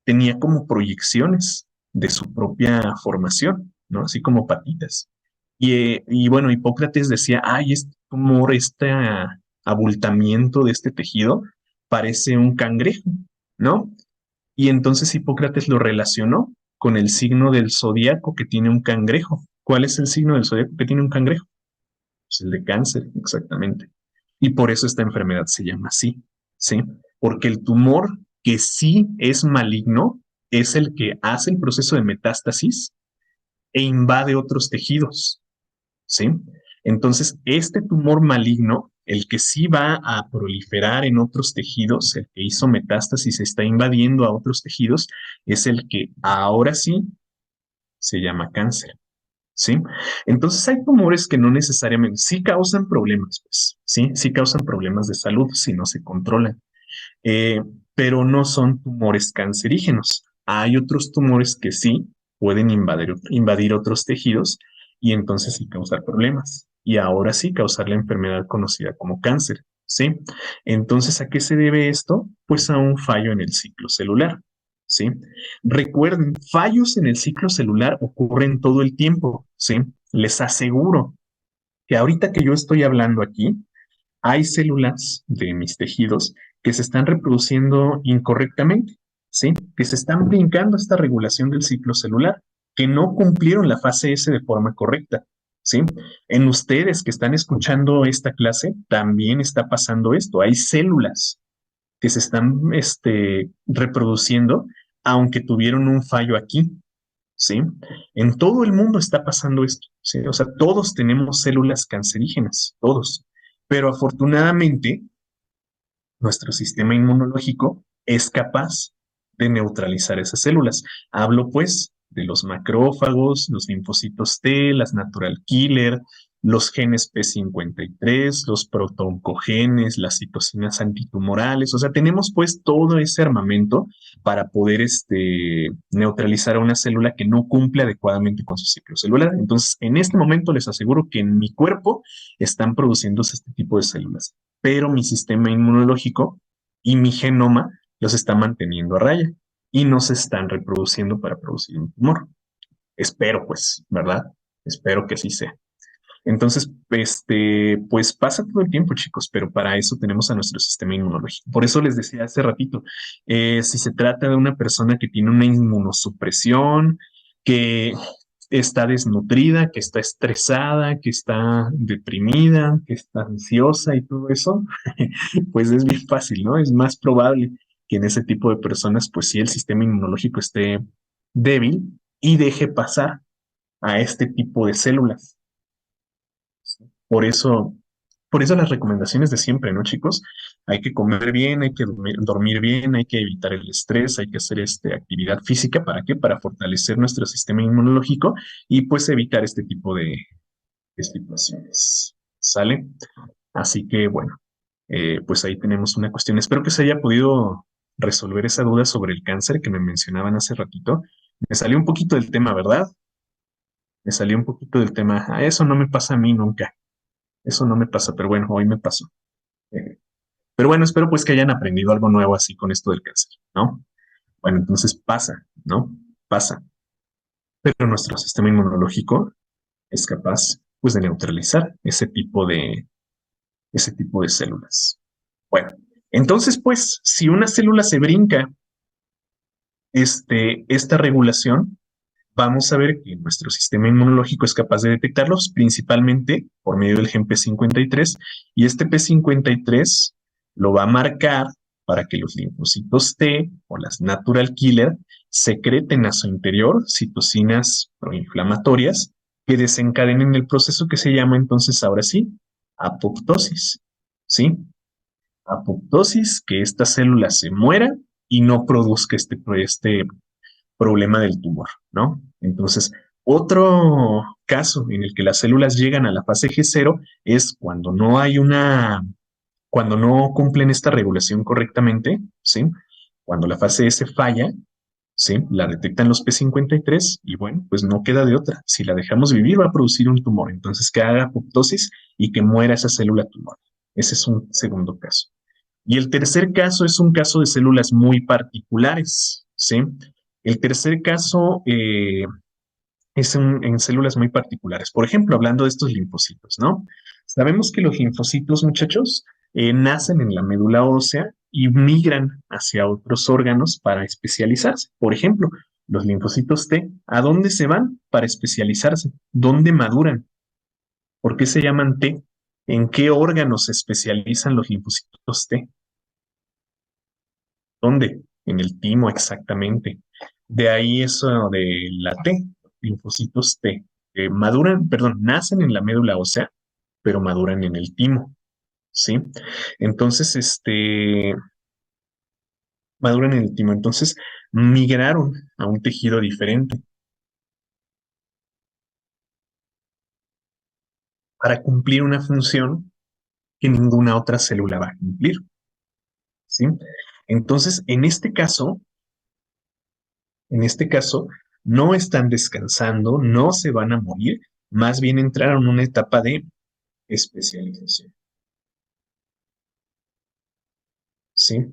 tenía como proyecciones de su propia formación, ¿no? Así como patitas. Y bueno, Hipócrates decía, ay, este tumor, este abultamiento de este tejido parece un cangrejo, ¿no? Y entonces Hipócrates lo relacionó con el signo del zodiaco que tiene un cangrejo. ¿Cuál es el signo del zodiaco que tiene un cangrejo? Pues el de cáncer, exactamente. Y por eso esta enfermedad se llama así, ¿sí? Porque el tumor que sí es maligno es el que hace el proceso de metástasis e invade otros tejidos, ¿sí? Entonces, este tumor maligno, el que sí va a proliferar en otros tejidos, el que hizo metástasis, está invadiendo a otros tejidos, es el que ahora sí se llama cáncer. ¿Sí? Entonces hay tumores que no necesariamente sí causan problemas, pues, sí, sí causan problemas de salud si no se controlan, eh, pero no son tumores cancerígenos. Hay otros tumores que sí pueden invadir otros tejidos y entonces sí causar problemas. Y ahora sí causar la enfermedad conocida como cáncer, ¿sí? Entonces, ¿a qué se debe esto? Pues a un fallo en el ciclo celular, ¿sí? Recuerden, fallos en el ciclo celular ocurren todo el tiempo, ¿sí? Les aseguro que ahorita que yo estoy hablando aquí, hay células de mis tejidos que se están reproduciendo incorrectamente, ¿sí? Que se están brincando esta regulación del ciclo celular, que no cumplieron la fase S de forma correcta, ¿sí? En ustedes que están escuchando esta clase, también está pasando esto. Hay células que se están reproduciendo, aunque tuvieron un fallo aquí, ¿sí? En todo el mundo está pasando esto, ¿sí? O sea, todos tenemos células cancerígenas, todos. Pero afortunadamente, nuestro sistema inmunológico es capaz de neutralizar esas células. Hablo pues de los macrófagos, los linfocitos T, las natural killer, los genes P53, los protooncogenes, las citocinas antitumorales. O sea, tenemos pues todo ese armamento para poder neutralizar a una célula que no cumple adecuadamente con su ciclo celular. Entonces, en este momento les aseguro que en mi cuerpo están produciéndose este tipo de células, pero mi sistema inmunológico y mi genoma los está manteniendo a raya y no se están reproduciendo para producir un tumor. Espero, pues, ¿verdad? Espero que así sea. Entonces, pues pasa todo el tiempo, chicos, pero para eso tenemos a nuestro sistema inmunológico. Por eso les decía hace ratito, si se trata de una persona que tiene una inmunosupresión, que está desnutrida, que está estresada, que está deprimida, que está ansiosa y todo eso, pues es bien fácil, ¿no? Es más probable que en ese tipo de personas, pues sí, el sistema inmunológico esté débil y deje pasar a este tipo de células. Por eso, por eso las recomendaciones de siempre, ¿no, chicos? Hay que comer bien, hay que dormir bien, hay que evitar el estrés, hay que hacer actividad física. ¿Para qué? Para fortalecer nuestro sistema inmunológico y pues evitar este tipo de situaciones. ¿Sale? Así que bueno, pues ahí tenemos una cuestión. Espero que se haya podido resolver esa duda sobre el cáncer que me mencionaban hace ratito. Me salió un poquito del tema, ¿verdad? Me salió un poquito del tema. Eso no me pasa a mí nunca. Eso no me pasa, pero bueno, hoy me pasó. Eh, pero bueno, espero pues que hayan aprendido algo nuevo así con esto del cáncer, ¿no? Bueno, entonces pasa, ¿no? Pasa. Pero nuestro sistema inmunológico es capaz pues de neutralizar ese tipo de células. Bueno, Entonces, pues, si una célula se brinca esta regulación, vamos a ver que nuestro sistema inmunológico es capaz de detectarlos principalmente por medio del gen P53 y este P53 lo va a marcar para que los linfocitos T o las natural killer secreten a su interior citocinas proinflamatorias que desencadenen el proceso que se llama entonces ahora sí apoptosis, ¿sí? Apoptosis, que esta célula se muera y no produzca este problema del tumor, ¿no? Entonces, otro caso en el que las células llegan a la fase G0 es cuando no cumplen esta regulación correctamente, ¿sí? Cuando la fase S falla, ¿sí? La detectan los P53 y bueno, pues no queda de otra. Si la dejamos vivir va a producir un tumor, entonces que haga apoptosis y que muera esa célula tumor. Ese es un segundo caso. Y el tercer caso es un caso de células muy particulares, ¿sí? El tercer caso es en células muy particulares. Por ejemplo, hablando de estos linfocitos, ¿no? Sabemos que los linfocitos, muchachos, nacen en la médula ósea y migran hacia otros órganos para especializarse. Por ejemplo, los linfocitos T, ¿a dónde se van para especializarse? ¿Dónde maduran? ¿Por qué se llaman T? ¿En qué órganos se especializan los linfocitos T? ¿Dónde? En el timo, exactamente. De ahí eso de la T, linfocitos T, que maduran, perdón, nacen en la médula ósea, pero maduran en el timo, ¿sí? Entonces, maduran en el timo, entonces migraron a un tejido diferente para cumplir una función que ninguna otra célula va a cumplir, ¿sí? Entonces, en este caso, no están descansando, no se van a morir, más bien entraron en una etapa de especialización, ¿sí?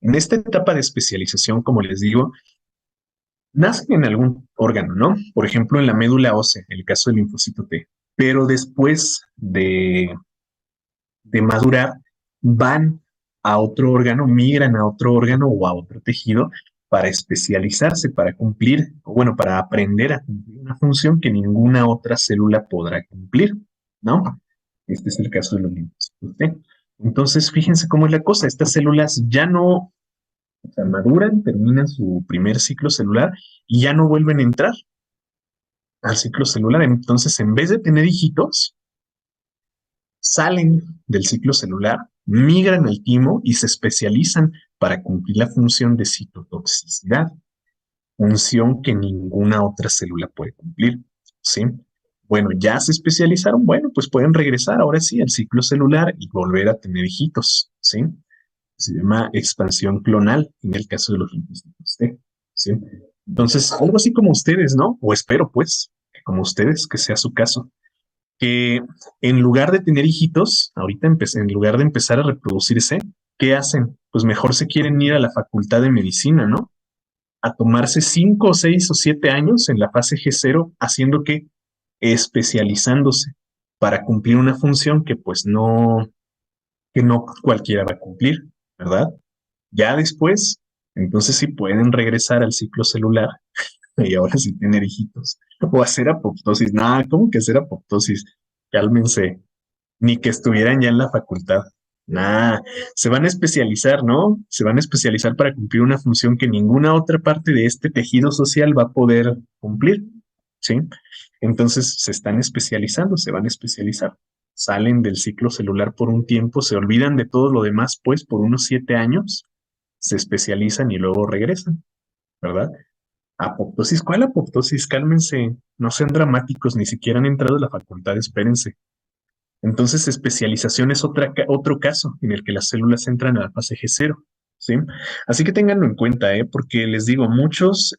En esta etapa de especialización, como les digo, nacen en algún órgano, ¿no? Por ejemplo, en la médula ósea, en el caso del linfocito T, pero después de madurar, van a otro órgano, migran a otro órgano o a otro tejido para especializarse, para cumplir, o bueno, para aprender a cumplir una función que ninguna otra célula podrá cumplir, ¿no? Este es el caso de los linfocitos T. Entonces, fíjense cómo es la cosa. Estas células ya no, o sea, maduran, terminan su primer ciclo celular y ya no vuelven a entrar al ciclo celular. Entonces, en vez de tener hijitos, salen del ciclo celular, migran al timo y se especializan para cumplir la función de citotoxicidad, función que ninguna otra célula puede cumplir, ¿sí? Bueno, ya se especializaron, bueno, pues pueden regresar ahora sí al ciclo celular y volver a tener hijitos, ¿sí? Se llama expansión clonal en el caso de los linfocitos T, ¿sí? Entonces, algo así como ustedes, ¿no? O espero, pues, que como ustedes, que sea su caso que en lugar de tener hijitos, ahorita en lugar de empezar a reproducirse, ¿qué hacen? Pues mejor se quieren ir a la facultad de medicina, ¿no? A tomarse 5, 6 o 7 años en la fase G0, haciendo que especializándose para cumplir una función que no cualquiera va a cumplir, ¿verdad? Ya después, entonces sí pueden regresar al ciclo celular y ahora sí tener hijitos. O hacer apoptosis. Nada, ¿cómo que hacer apoptosis? Cálmense. Ni que estuvieran ya en la facultad. Nada, se van a especializar, ¿no? Se van a especializar para cumplir una función que ninguna otra parte de este tejido social va a poder cumplir, ¿sí? Entonces se están especializando, se van a especializar. Salen del ciclo celular por un tiempo, se olvidan de todo lo demás, pues por unos 7 años, se especializan y luego regresan, ¿verdad? Apoptosis, ¿cuál apoptosis? Cálmense, no sean dramáticos, ni siquiera han entrado a la facultad, espérense. Entonces, especialización es otro caso en el que las células entran a la fase G0, ¿sí? Así que ténganlo en cuenta, ¿eh? Porque les digo, muchos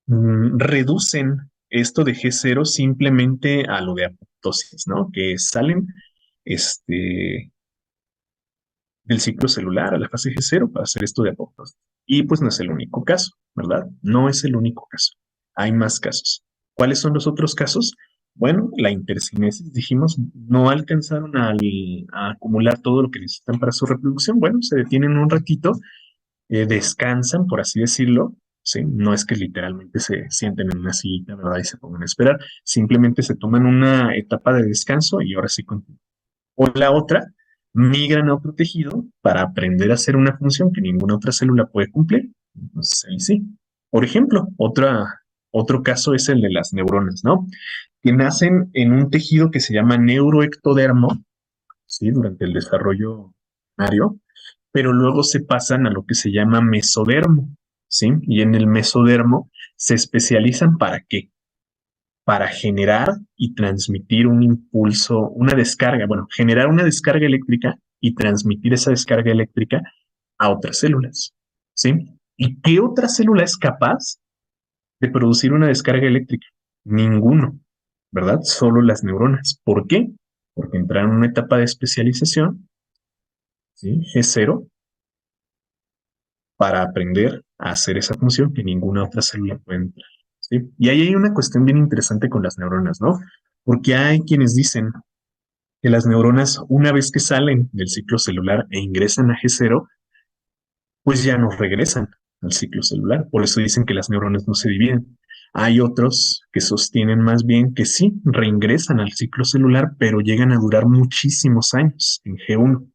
reducen esto de G0 simplemente a lo de apoptosis, ¿no? Que salen este, del ciclo celular a la fase G0 para hacer esto de apoptosis. Y pues no es el único caso, ¿verdad? No es el único caso. Hay más casos. ¿Cuáles son los otros casos? Bueno, la intercinesis, dijimos, no alcanzaron a acumular todo lo que necesitan para su reproducción. Bueno, se detienen un ratito, descansan, por así decirlo. ¿Sí? No es que literalmente se sienten en una sillita, ¿verdad? Y se pongan a esperar. Simplemente se toman una etapa de descanso y ahora sí continúan. O la otra, migran a otro tejido para aprender a hacer una función que ninguna otra célula puede cumplir. Entonces, ahí sí. Por ejemplo, otro caso es el de las neuronas, ¿no? Que nacen en un tejido que se llama neuroectodermo, ¿sí? Durante el desarrollo primario, pero luego se pasan a lo que se llama mesodermo, ¿sí? Y en el mesodermo se especializan para qué? Para generar y transmitir un impulso, una descarga, bueno, generar una descarga eléctrica y transmitir esa descarga eléctrica a otras células, ¿sí? ¿Y qué otra célula es capaz de producir una descarga eléctrica? Ninguno, ¿verdad? Solo las neuronas. ¿Por qué? Porque entraron en una etapa de especialización, ¿sí? G0, para aprender a hacer esa función que ninguna otra célula puede entrar, ¿sí? Y ahí hay una cuestión bien interesante con las neuronas, ¿no? Porque hay quienes dicen que las neuronas, una vez que salen del ciclo celular e ingresan a G0, pues ya no regresan al ciclo celular. Por eso dicen que las neuronas no se dividen. Hay otros que sostienen más bien que sí, reingresan al ciclo celular, pero llegan a durar muchísimos años en G1.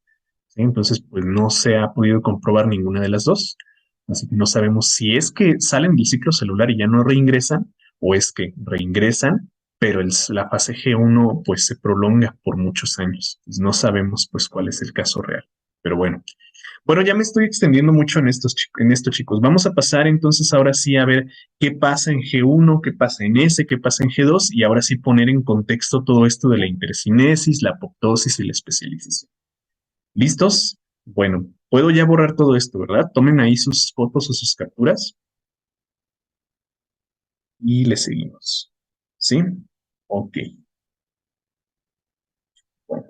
¿Sí? Entonces, pues no se ha podido comprobar ninguna de las dos. Así que no sabemos si es que salen del ciclo celular y ya no reingresan, o es que reingresan, pero la fase G1 pues se prolonga por muchos años. Pues no sabemos pues cuál es el caso real. Pero bueno, ya me estoy extendiendo mucho en esto, chicos. Vamos a pasar entonces ahora sí a ver qué pasa en G1, qué pasa en S, qué pasa en G2 y ahora sí poner en contexto todo esto de la intercinesis, la apoptosis y la especialización. ¿Listos? Bueno, puedo ya borrar todo esto, ¿verdad? Tomen ahí sus fotos o sus capturas y le seguimos. ¿Sí? Ok. Bueno,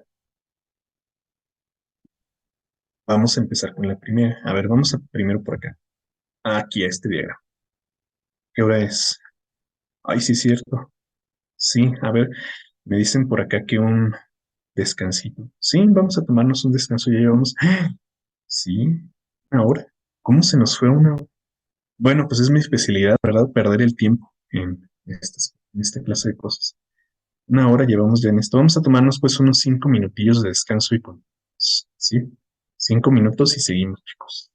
vamos a empezar con la primera. A ver, vamos a primero por acá. Aquí a este diagrama. ¿Qué hora es? Ay, sí, es cierto. Sí, a ver, me dicen por acá que un descansito. Sí, vamos a tomarnos un descanso. Ya llevamos. Sí, una hora. ¿Cómo se nos fue una hora? Bueno, pues es mi especialidad, ¿verdad? Perder el tiempo en esta clase de cosas. Una hora llevamos ya en esto. Vamos a tomarnos pues unos 5 minutillos de descanso y con, ¿sí? 5 minutos y seguimos, chicos.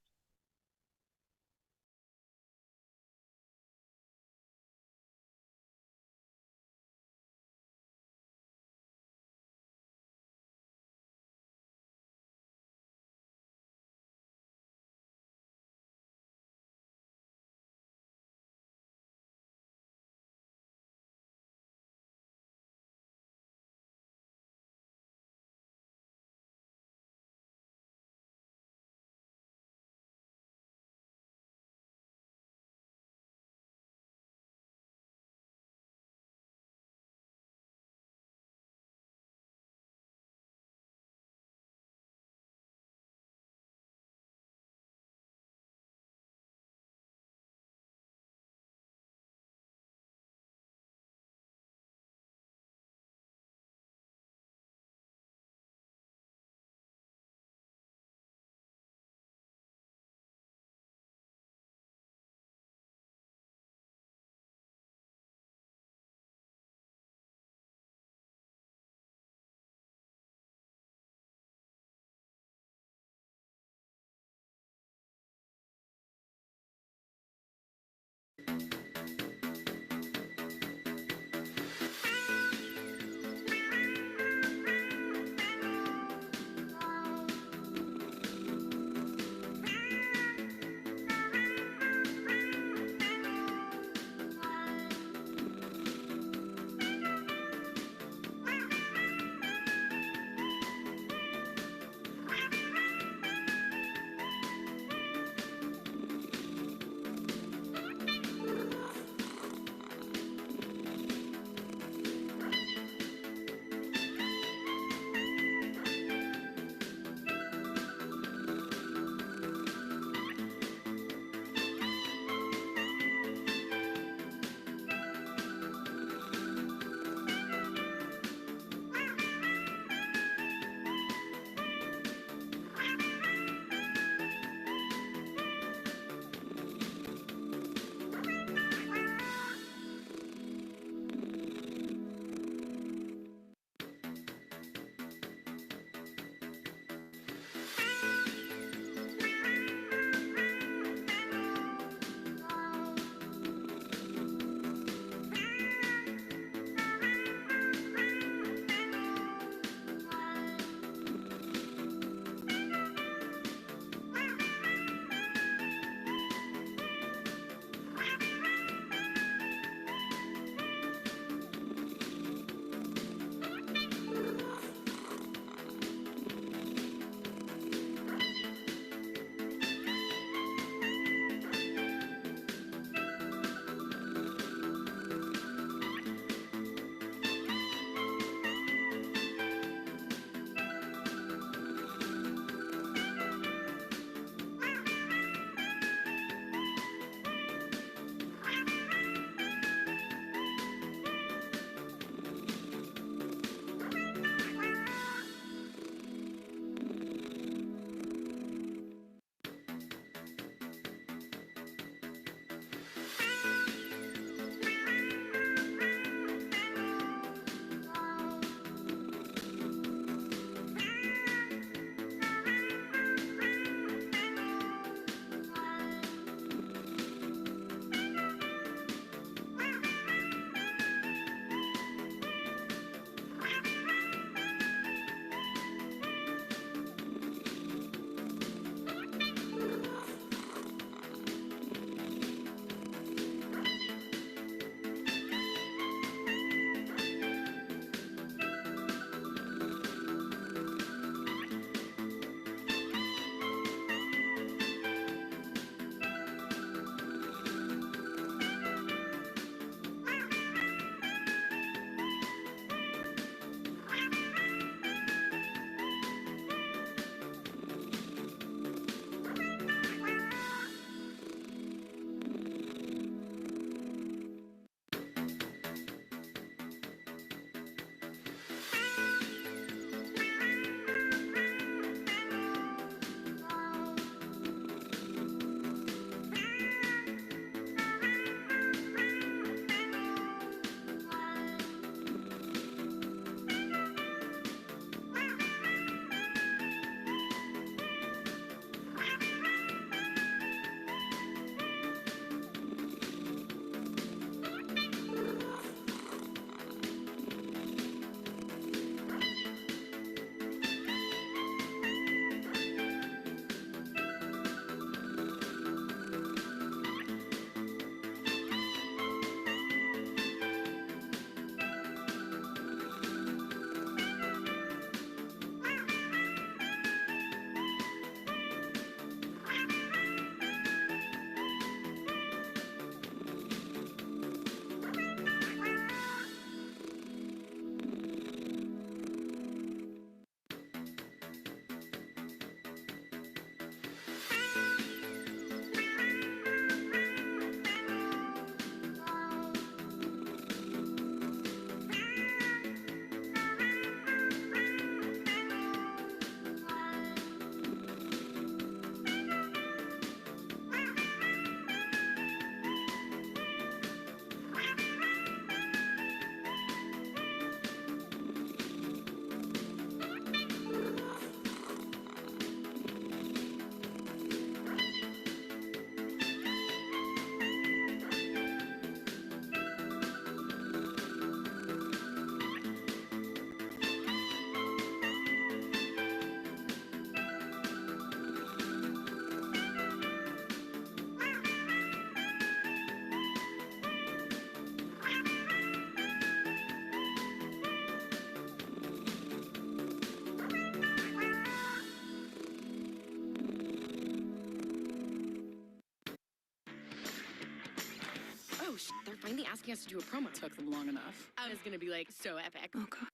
They're finally asking us to do a promo. Took them long enough. I was gonna be like, so epic. Oh, God.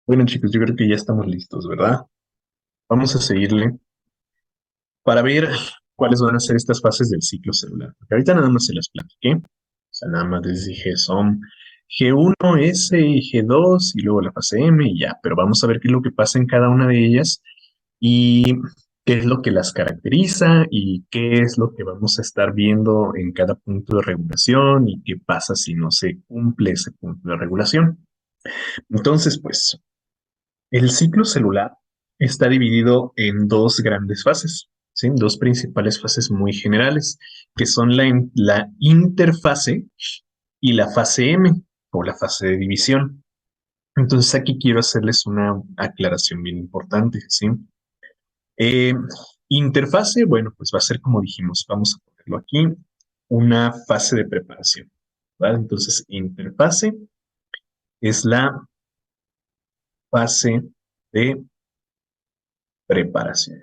Bueno, chicos, yo creo que ya estamos listos, ¿verdad? Vamos a seguirle para ver cuáles van a ser estas fases del ciclo celular. Porque ahorita nada más se las platiqué. O sea, nada más les dije son G1, S y G2 y luego la fase M y ya. Pero vamos a ver qué es lo que pasa en cada una de ellas y qué es lo que las caracteriza y qué es lo que vamos a estar viendo en cada punto de regulación y qué pasa si no se cumple ese punto de regulación. Entonces, pues, el ciclo celular está dividido en dos grandes fases, ¿sí? Dos principales fases muy generales, que son la interfase y la fase M, o la fase de división. Entonces aquí quiero hacerles una aclaración bien importante, ¿sí? Eh, Interfase, bueno, pues va a ser como dijimos, vamos a ponerlo aquí, una fase de preparación, ¿vale? Entonces, interfase es la fase de preparación.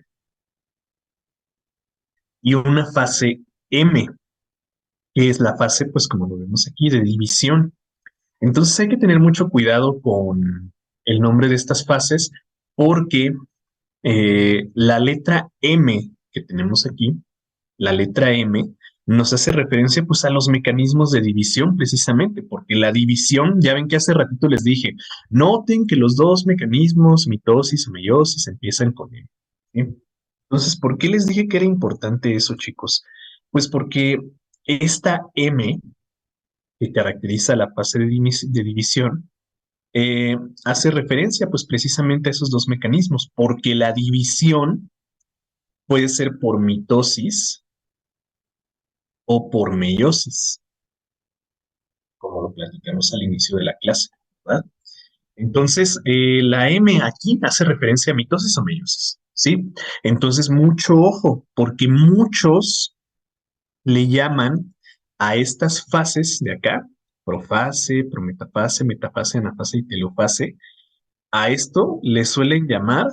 Y una fase M, que es la fase, pues como lo vemos aquí, de división. Entonces hay que tener mucho cuidado con el nombre de estas fases porque la letra M que tenemos aquí, la letra M, nos hace referencia pues a los mecanismos de división precisamente, porque la división, ya ven que hace ratito les dije, noten que los dos mecanismos, mitosis o meiosis, empiezan con M. ¿Sí? Entonces, ¿por qué les dije que era importante eso, chicos? Pues porque esta M que caracteriza la fase de división eh, hace referencia pues precisamente a esos dos mecanismos, porque la división puede ser por mitosis o por meiosis, como lo platicamos al inicio de la clase, ¿verdad? Entonces, la M aquí hace referencia a mitosis o meiosis. ¿sí? Entonces, mucho ojo, porque muchos le llaman a estas fases de acá, profase, prometafase, metafase, anafase y telofase, a esto le suelen llamar,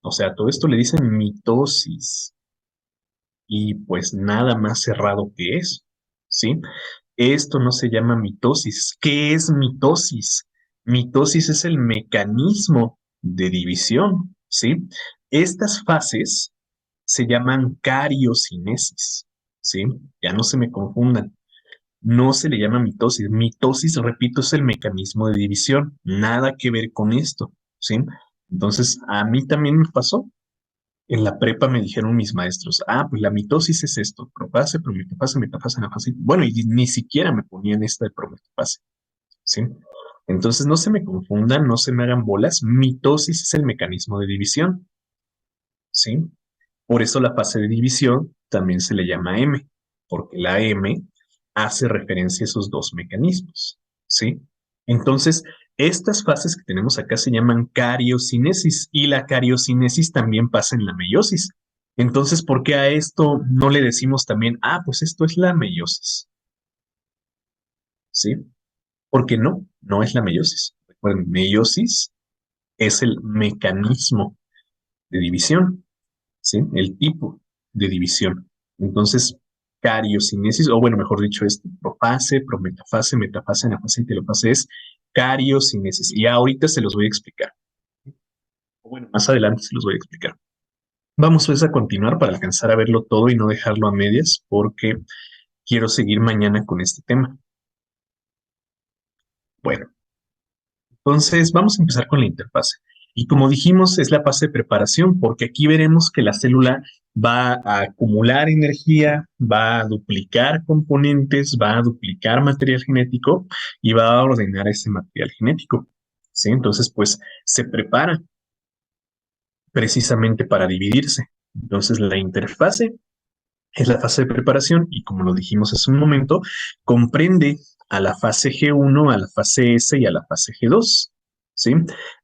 o sea, a todo esto le dicen mitosis, y pues nada más cerrado que eso, ¿sí? Esto no se llama mitosis. ¿Qué es mitosis? Mitosis es el mecanismo de división, ¿sí? Estas fases se llaman cariocinesis, ¿sí? Ya no se me confundan. No se le llama mitosis. Mitosis, repito, es el mecanismo de división. Nada que ver con esto, ¿sí? Entonces, a mí también me pasó. En la prepa me dijeron mis maestros, pues la mitosis es esto, profase, prometafase, metafase, anafase. Bueno, y ni siquiera me ponían esta de prometafase, ¿sí? Entonces no se me confundan, no se me hagan bolas. Mitosis es el mecanismo de división, ¿sí? Por eso la fase de división también se le llama M, porque la M hace referencia a esos dos mecanismos, ¿sí? Entonces, estas fases que tenemos acá se llaman cariocinesis y la cariocinesis también pasa en la meiosis. Entonces, ¿por qué a esto no le decimos también, pues esto es la meiosis? ¿Sí? Porque no es la meiosis. Recuerden, meiosis es el mecanismo de división. ¿Sí? El tipo de división. Entonces, cariocinesis, o bueno, mejor dicho, es profase, prometafase, metafase, anafase y telofase es cariocinesis. Y ahorita se los voy a explicar. O bueno, más adelante se los voy a explicar. Vamos pues a continuar para alcanzar a verlo todo y no dejarlo a medias, porque quiero seguir mañana con este tema. Bueno, entonces, vamos a empezar con la interfase. Y como dijimos, es la fase de preparación, porque aquí veremos que la célula va a acumular energía, va a duplicar componentes, va a duplicar material genético y va a ordenar ese material genético. ¿Sí? Entonces, pues se prepara precisamente para dividirse. Entonces, la interfase es la fase de preparación y como lo dijimos hace un momento, comprende a la fase G1, a la fase S y a la fase G2. ¿Sí?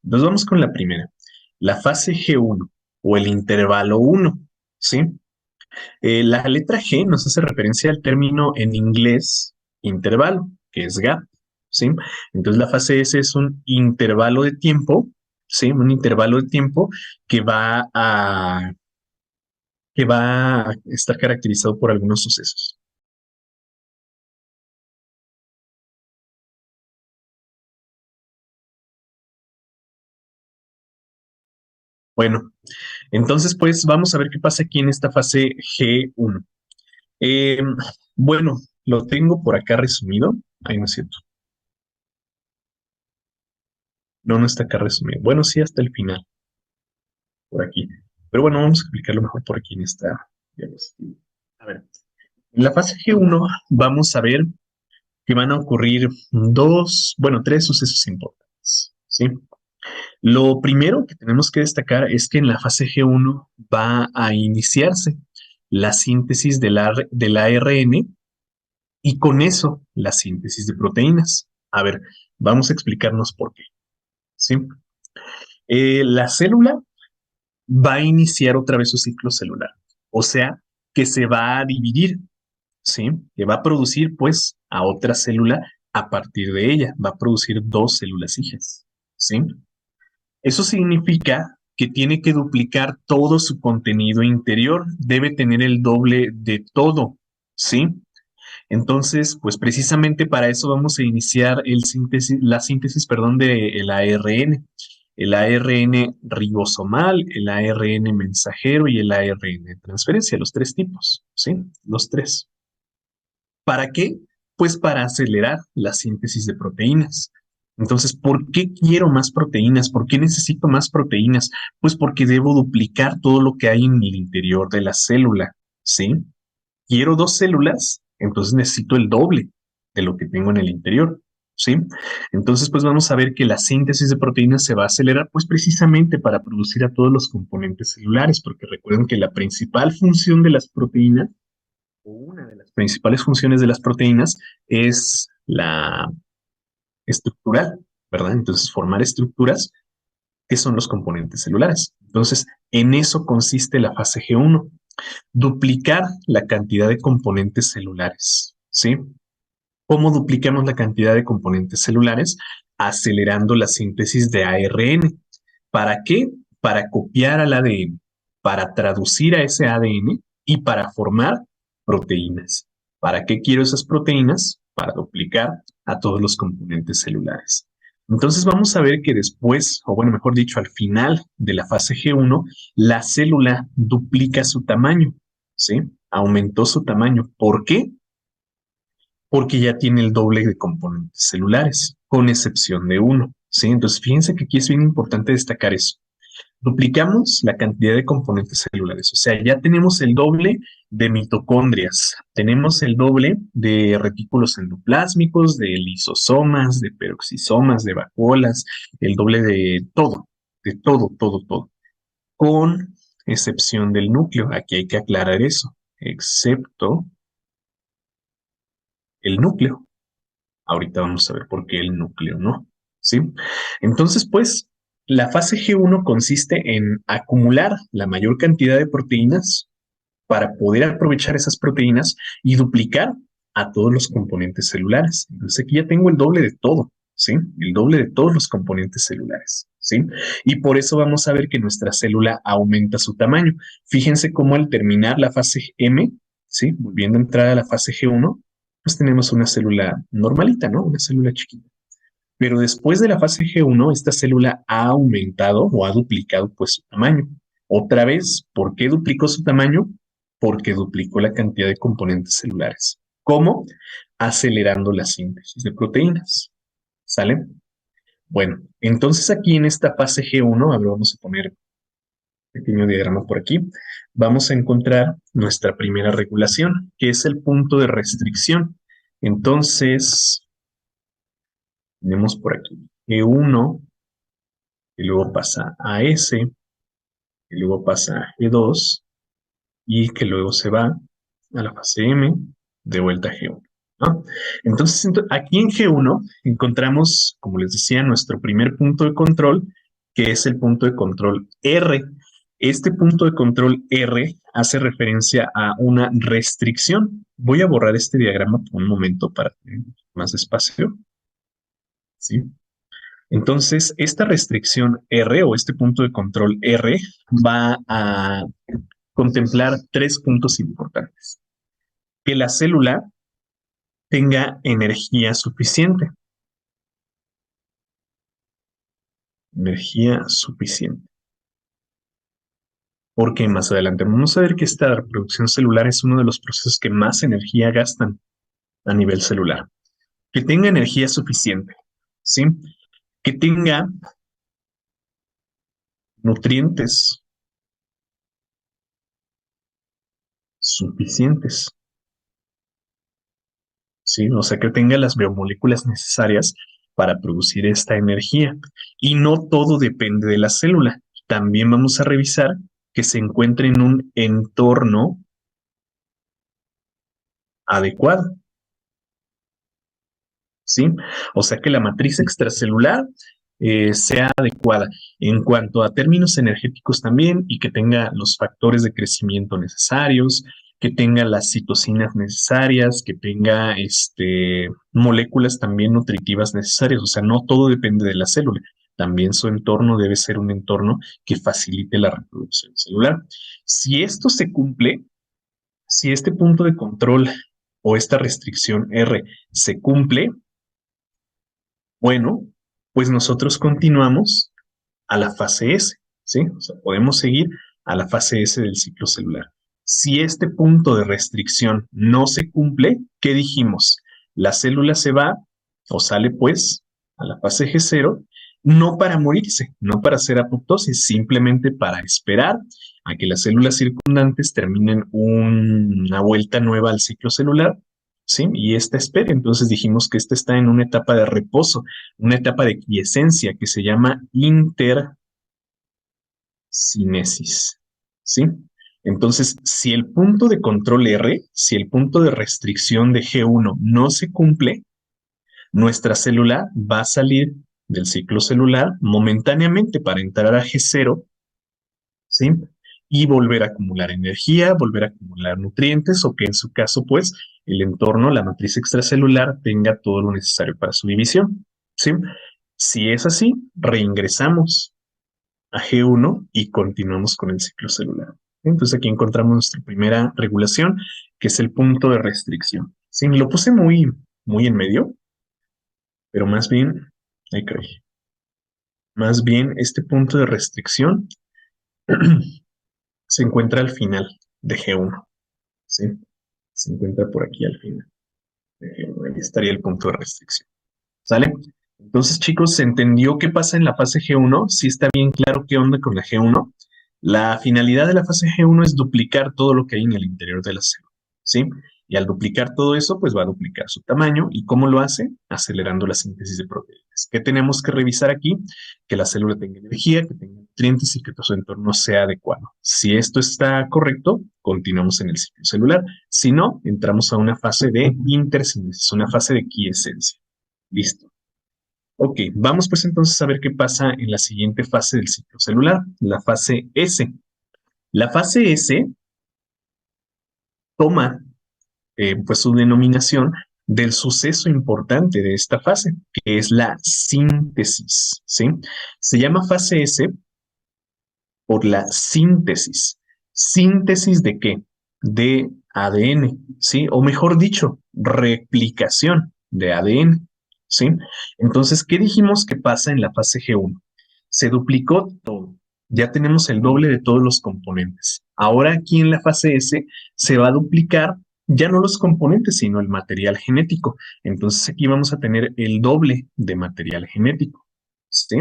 Nos vamos con la primera. La fase G1 o el intervalo 1. ¿Sí? La letra G nos hace referencia al término en inglés intervalo, que es gap. ¿Sí? Entonces la fase S es un intervalo de tiempo, ¿sí? Un intervalo de tiempo que va a estar caracterizado por algunos sucesos. Bueno, entonces pues vamos a ver qué pasa aquí en esta fase G1. Eh, bueno, lo tengo por acá resumido. Ahí no es cierto. No está acá resumido. Bueno, sí, hasta el final, por aquí. Pero bueno, vamos a explicarlo mejor por aquí en esta diapositiva. A ver, en la fase G1 vamos a ver que van a ocurrir tres sucesos importantes. ¿Sí? Lo primero que tenemos que destacar es que en la fase G1 va a iniciarse la síntesis del ARN y con eso la síntesis de proteínas. A ver, vamos a explicarnos por qué. ¿Sí? La célula va a iniciar otra vez su ciclo celular, o sea, que se va a dividir, ¿sí? Que va a producir pues a otra célula a partir de ella, va a producir dos células hijas, ¿sí? Eso significa que tiene que duplicar todo su contenido interior, debe tener el doble de todo, ¿sí? Entonces, pues precisamente para eso vamos a iniciar la síntesis, perdón, del ARN. El ARN ribosomal, el ARN mensajero y el ARN de transferencia, los tres tipos, ¿sí? Los tres. ¿Para qué? Pues para acelerar la síntesis de proteínas. Entonces, ¿por qué quiero más proteínas? ¿Por qué necesito más proteínas? Pues porque debo duplicar todo lo que hay en el interior de la célula, ¿sí? Quiero dos células, entonces necesito el doble de lo que tengo en el interior, ¿sí? Entonces, pues vamos a ver que la síntesis de proteínas se va a acelerar, pues precisamente para producir a todos los componentes celulares, porque recuerden que la principal función de las proteínas o una de las principales funciones de las proteínas es la estructural, ¿verdad? Entonces, formar estructuras ¿Qué son los componentes celulares? Entonces, en eso consiste la fase G1, duplicar la cantidad de componentes celulares, ¿sí? ¿Cómo duplicamos la cantidad de componentes celulares? Acelerando la síntesis de ARN. ¿Para qué? Para copiar al ADN, para traducir a ese ADN y para formar proteínas. ¿Para qué quiero esas proteínas? Para duplicar a todos los componentes celulares. Entonces vamos a ver que después, o bueno, mejor dicho, al final de la fase G1, la célula duplica su tamaño, ¿sí? Aumentó su tamaño. ¿Por qué? Porque ya tiene el doble de componentes celulares, con excepción de uno, ¿sí? Entonces, fíjense que aquí es bien importante destacar eso. Duplicamos la cantidad de componentes celulares, o sea, ya tenemos el doble de mitocondrias, tenemos el doble de retículos endoplásmicos, de lisosomas, de peroxisomas, de vacuolas, el doble de todo, todo, todo, con excepción del núcleo. Aquí hay que aclarar eso, excepto el núcleo. Ahorita vamos a ver por qué el núcleo no, ¿sí? Entonces, pues, la fase G1 consiste en acumular la mayor cantidad de proteínas para poder aprovechar esas proteínas y duplicar a todos los componentes celulares. Entonces, aquí ya tengo el doble de todo, ¿sí? El doble de todos los componentes celulares, ¿sí? Y por eso vamos a ver que nuestra célula aumenta su tamaño. Fíjense cómo al terminar la fase M, ¿sí? Volviendo a entrar a la fase G1, pues tenemos una célula normalita, ¿no? Una célula chiquita. Pero después de la fase G1, esta célula ha aumentado o ha duplicado pues su tamaño. Otra vez, ¿por qué duplicó su tamaño? Porque duplicó la cantidad de componentes celulares. ¿Cómo? Acelerando la síntesis de proteínas. ¿Sale? Bueno, entonces aquí en esta fase G1, a ver, vamos a poner un pequeño diagrama por aquí, vamos a encontrar nuestra primera regulación, que es el punto de restricción. Entonces, tenemos por aquí G1, y luego pasa a S, y luego pasa a G2, y que luego se va a la fase M, de vuelta a G1, ¿no? Entonces, aquí en G1 encontramos, como les decía, nuestro primer punto de control, que es el punto de control R. Este punto de control R hace referencia a una restricción. Voy a borrar este diagrama por un momento para tener más espacio, ¿sí? Entonces, esta restricción R o este punto de control R va a contemplar tres puntos importantes. Que la célula tenga energía suficiente. Energía suficiente. Porque más adelante vamos a ver que esta reproducción celular es uno de los procesos que más energía gastan a nivel celular. Que tenga energía suficiente, ¿sí? Que tenga nutrientes suficientes, ¿sí? O sea, que tenga las biomoléculas necesarias para producir esta energía. Y no todo depende de la célula. También vamos a revisar que se encuentre en un entorno adecuado, ¿sí? O sea, que la matriz extracelular sea adecuada en cuanto a términos energéticos también y que tenga los factores de crecimiento necesarios, que tenga las citocinas necesarias, que tenga moléculas también nutritivas necesarias. O sea, no todo depende de la célula. También su entorno debe ser un entorno que facilite la reproducción celular. Si esto se cumple, si este punto de control o esta restricción R se cumple, bueno, pues nosotros continuamos a la fase S, ¿sí? O sea, podemos seguir a la fase S del ciclo celular. Si este punto de restricción no se cumple, ¿qué dijimos? La célula se va o sale pues a la fase G0, no para morirse, no para hacer apoptosis, simplemente para esperar a que las células circundantes terminen una vuelta nueva al ciclo celular, ¿sí? Y esta espera, entonces dijimos que esta está en una etapa de reposo, una etapa de quiescencia que se llama intercinesis, ¿sí? Entonces, si el punto de control R, si el punto de restricción de G1 no se cumple, nuestra célula va a salir del ciclo celular momentáneamente para entrar a G0, ¿sí? Y volver a acumular energía, volver a acumular nutrientes o que en su caso, pues, el entorno, la matriz extracelular, tenga todo lo necesario para su división, ¿sí? Si es así, reingresamos a G1 y continuamos con el ciclo celular. Entonces aquí encontramos nuestra primera regulación, que es el punto de restricción. Sí, me lo puse muy en medio, pero más bien, ahí creí, más bien este punto de restricción se encuentra al final de G1, ¿sí? Se encuentra por aquí al final de G1. Ahí estaría el punto de restricción. ¿Sale? Entonces, chicos, ¿se entendió qué pasa en la fase G1? Sí está bien claro qué onda con la G1. La finalidad de la fase G1 es duplicar todo lo que hay en el interior de la célula, ¿sí? Y al duplicar todo eso, pues va a duplicar su tamaño. ¿Y cómo lo hace? Acelerando la síntesis de proteínas. ¿Qué tenemos que revisar aquí? Que la célula tenga energía, que tenga nutrientes y que todo su entorno sea adecuado. Si esto está correcto, continuamos en el ciclo celular. Si no, entramos a una fase de intersíntesis, una fase de quiescencia. Listo. Ok, vamos pues entonces a ver qué pasa en la siguiente fase del ciclo celular, la fase S. La fase S toma pues su denominación del suceso importante de esta fase, que es la síntesis, ¿sí? Se llama fase S por la síntesis. ¿Síntesis de qué? De ADN, ¿sí? O mejor dicho, replicación de ADN, ¿sí? Entonces, ¿qué dijimos que pasa en la fase G1? Se duplicó todo. Ya tenemos el doble de todos los componentes. Ahora aquí en la fase S se va a duplicar ya no los componentes, sino el material genético. Entonces aquí vamos a tener el doble de material genético, ¿sí?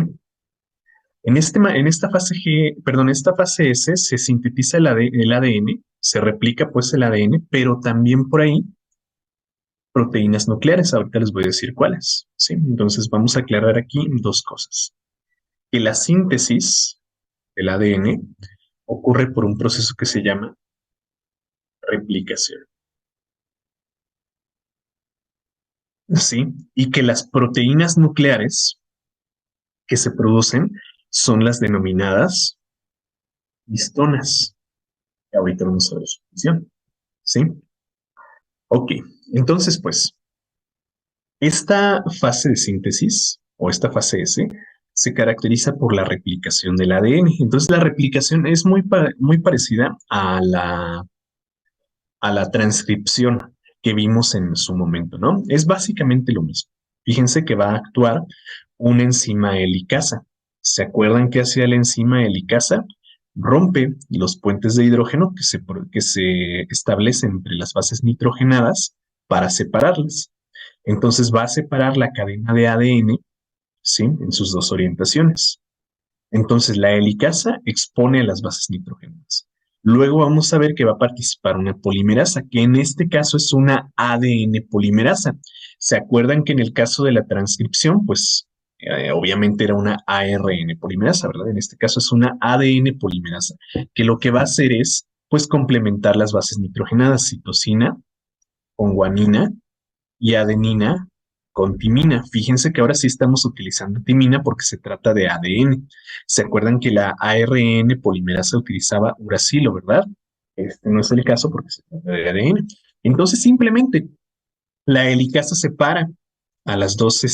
En esta fase G, perdón, esta fase S se sintetiza el ADN, se replica pues el ADN, pero también por ahí proteínas nucleares. Ahorita les voy a decir cuáles, ¿sí? Entonces vamos a aclarar aquí dos cosas. Que la síntesis del ADN ocurre por un proceso que se llama replicación, ¿sí? Y que las proteínas nucleares que se producen son las denominadas histonas. Ahorita vamos a ver su función, ¿sí? Ok, entonces pues esta fase de síntesis o esta fase S se caracteriza por la replicación del ADN. Entonces la replicación es muy parecida a la transcripción que vimos en su momento, ¿no? Es básicamente lo mismo. Fíjense que va a actuar una enzima helicasa. ¿Se acuerdan qué hacía la enzima helicasa? Rompe los puentes de hidrógeno que se establecen entre las bases nitrogenadas para separarlas. Entonces va a separar la cadena de ADN, ¿sí? En sus dos orientaciones. Entonces la helicasa expone a las bases nitrogenadas. Luego vamos a ver que va a participar una polimerasa, que en este caso es una ADN polimerasa. ¿Se acuerdan que en el caso de la transcripción, pues obviamente era una ARN polimerasa, ¿verdad? En este caso es una ADN polimerasa, que lo que va a hacer es, pues, complementar las bases nitrogenadas, citosina con guanina y adenina con timina. Fíjense que ahora sí estamos utilizando timina porque se trata de ADN. ¿Se acuerdan que la ARN polimerasa utilizaba uracilo, verdad? Este no es el caso porque se trata de ADN. Entonces simplemente la helicasa separa a las dos,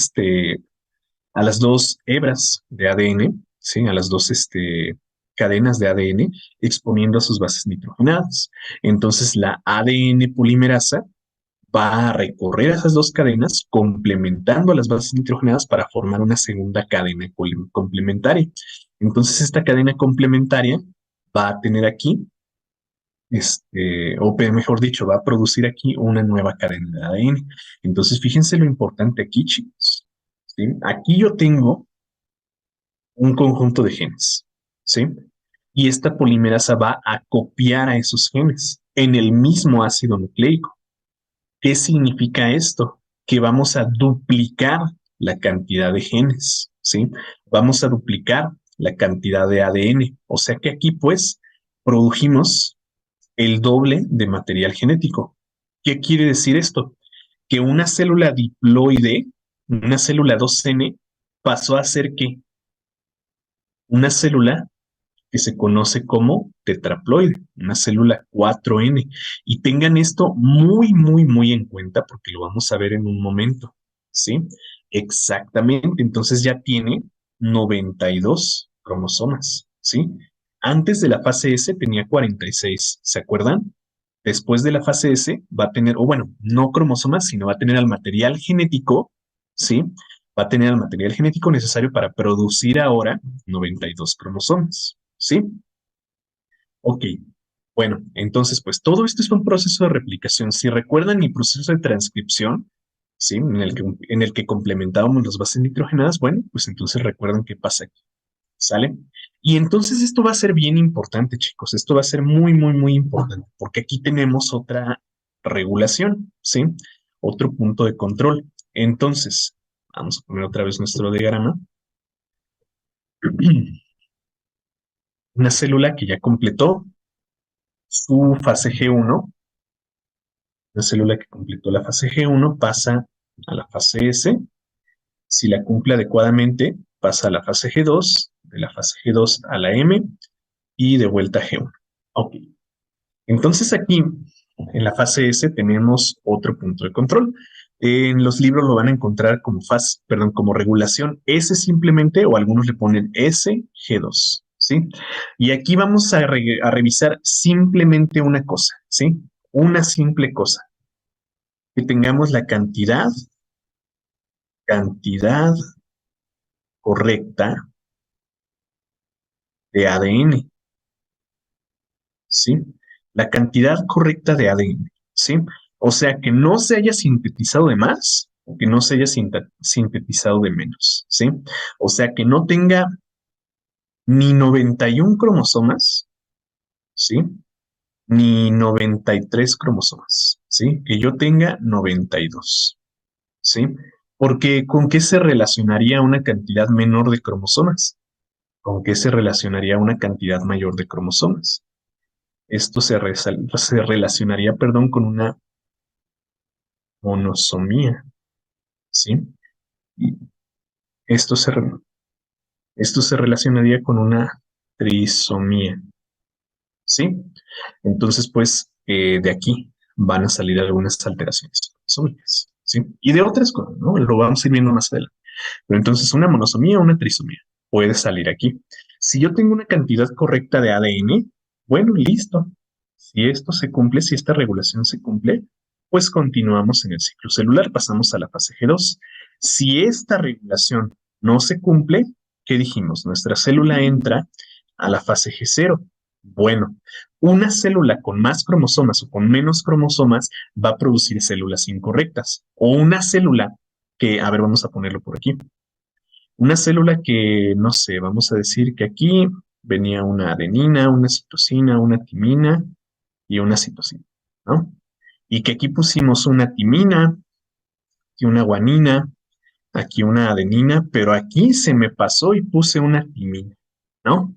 a las dos hebras de ADN, ¿sí? A las dos, cadenas de ADN exponiendo a sus bases nitrogenadas. Entonces la ADN polimerasa va a recorrer esas dos cadenas complementando a las bases nitrogenadas para formar una segunda cadena complementaria. Entonces, esta cadena complementaria va a tener aquí, mejor dicho, va a producir aquí una nueva cadena de ADN. Entonces, fíjense lo importante aquí, chicos, ¿sí? Aquí yo tengo un conjunto de genes, ¿sí? Y esta polimerasa va a copiar a esos genes en el mismo ácido nucleico. ¿Qué significa esto? Que vamos a duplicar la cantidad de genes, ¿sí? Vamos a duplicar la cantidad de ADN. O sea que aquí, pues, produjimos el doble de material genético. ¿Qué quiere decir esto? Que una célula diploide, una célula 2N, pasó a ser ¿qué? Una célula que se conoce como tetraploide, una célula 4N. Y tengan esto muy, muy, muy en cuenta porque lo vamos a ver en un momento, ¿sí? Exactamente, entonces ya tiene 92 cromosomas, ¿sí? Antes de la fase S tenía 46, ¿se acuerdan? Después de la fase S va a tener, o bueno, no cromosomas, sino va a tener el material genético, ¿sí? Va a tener el material genético necesario para producir ahora 92 cromosomas, ¿sí? Ok. Bueno, entonces, pues todo esto es un proceso de replicación. Si recuerdan mi proceso de transcripción, ¿sí? En el que complementábamos las bases nitrogenadas, bueno, pues entonces recuerdan qué pasa aquí, ¿sale? Y entonces esto va a ser bien importante, chicos. Esto va a ser muy, muy, muy importante, porque aquí tenemos otra regulación, ¿sí? Otro punto de control. Entonces, vamos a poner otra vez nuestro diagrama. Una célula que ya completó su fase G1, una célula que completó la fase G1 pasa a la fase S. Si la cumple adecuadamente, pasa a la fase G2, de la fase G2 a la M y de vuelta a G1. Ok. Entonces aquí, en la fase S, tenemos otro punto de control. En los libros lo van a encontrar como fase, perdón, como regulación S simplemente, o algunos le ponen SG2, ¿sí? Y aquí vamos a revisar simplemente una cosa, ¿sí? Una simple cosa. Que tengamos la cantidad correcta de ADN, ¿sí? La cantidad correcta de ADN, ¿sí? O sea, que no se haya sintetizado de más o que no se haya sintetizado de menos, ¿sí? O sea, que no tenga ni 91 cromosomas, ¿sí? Ni 93 cromosomas, ¿sí? Que yo tenga 92, ¿sí? Porque ¿con qué se relacionaría una cantidad menor de cromosomas? ¿Con qué se relacionaría una cantidad mayor de cromosomas? Esto se relacionaría, perdón, con una monosomía, ¿sí? Y esto se, esto se relacionaría con una trisomía, ¿sí? Entonces, pues, de aquí van a salir algunas alteraciones cromosómicas, ¿sí? Y de otras cosas, ¿no? Lo vamos a ir viendo más adelante. Pero entonces, una monosomía o una trisomía puede salir aquí. Si yo tengo una cantidad correcta de ADN, bueno, listo. Si esto se cumple, si esta regulación se cumple, pues continuamos en el ciclo celular, pasamos a la fase G2. Si esta regulación no se cumple, ¿qué dijimos? Nuestra célula entra a la fase G0. Bueno, una célula con más cromosomas o con menos cromosomas va a producir células incorrectas. O una célula que, a ver, vamos a ponerlo por aquí. Una célula que, no sé, vamos a decir que aquí venía una adenina, una citosina, una timina y una citosina, ¿no? Y que aquí pusimos una timina y una guanina, aquí una adenina, pero aquí se me pasó y puse una timina, ¿no?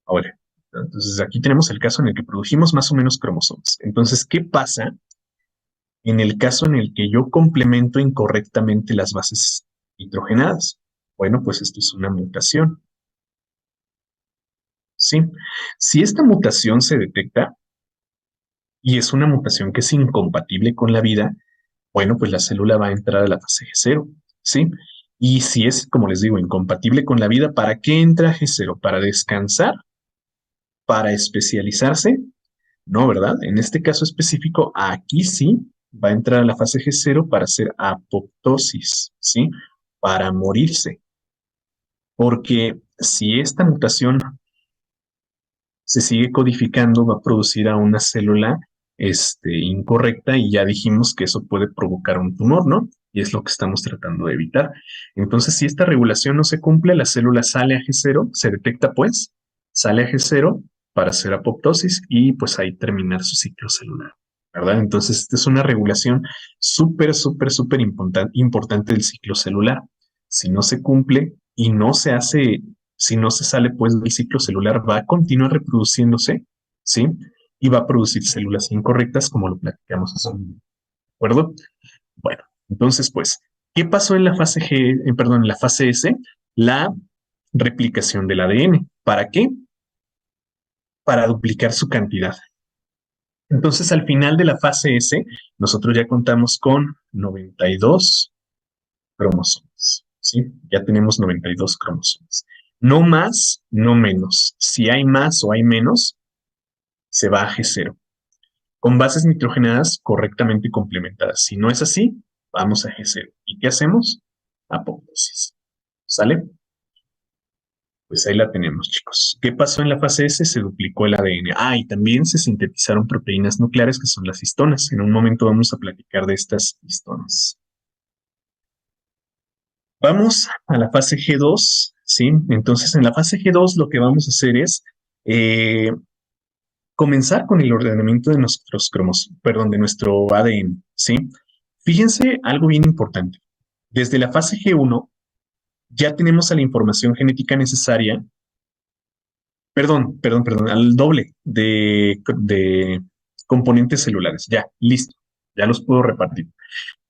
Ahora, entonces aquí tenemos el caso en el que produjimos más o menos cromosomas. Entonces, ¿qué pasa en el caso en el que yo complemento incorrectamente las bases nitrogenadas? Bueno, pues esto es una mutación, ¿sí? Si esta mutación se detecta y es una mutación que es incompatible con la vida, bueno, pues la célula va a entrar a la fase G0, ¿sí? Y si es, como les digo, incompatible con la vida, ¿para qué entra G0? ¿Para descansar? ¿Para especializarse? No, ¿verdad? En este caso específico, aquí sí va a entrar a la fase G0 para hacer apoptosis, ¿sí? Para morirse. Porque si esta mutación se sigue codificando, va a producir a una célula incorrecta y ya dijimos que eso puede provocar un tumor, ¿no? Y es lo que estamos tratando de evitar. Entonces, si esta regulación no se cumple, la célula sale a G0, se detecta pues, sale a G0 para hacer apoptosis y pues ahí terminar su ciclo celular, ¿verdad? Entonces, esta es una regulación súper, súper, súper importante del ciclo celular. Si no se cumple y no se hace, si no se sale pues del ciclo celular, va a continuar reproduciéndose, ¿sí? Y va a producir células incorrectas, como lo platicamos hace un momento, ¿de acuerdo? Bueno, entonces pues, ¿Qué pasó en la fase G, perdón, en la fase S? La replicación del ADN. ¿Para qué? Para duplicar su cantidad. Entonces, al final de la fase S, nosotros ya contamos con 92 cromosomas, ¿sí? Ya tenemos 92 cromosomas. No más, no menos. Si hay más o hay menos, se va a G0, con bases nitrogenadas correctamente complementadas. Si no es así, vamos a G0. ¿Y qué hacemos? Apoptosis. ¿Sale? Pues ahí la tenemos, chicos. ¿Qué pasó en la fase S? Se duplicó el ADN. Ah, y también se sintetizaron proteínas nucleares que son las histonas. En un momento vamos a platicar de estas histonas. Vamos a la fase G2, ¿sí? Entonces, en la fase G2 lo que vamos a hacer es eh, comenzar con el ordenamiento de nuestros cromosomas, perdón, de nuestro ADN, ¿sí? Fíjense algo bien importante. Desde la fase G1 ya tenemos a la información genética necesaria, perdón, al doble de componentes celulares. Ya, listo, ya los puedo repartir.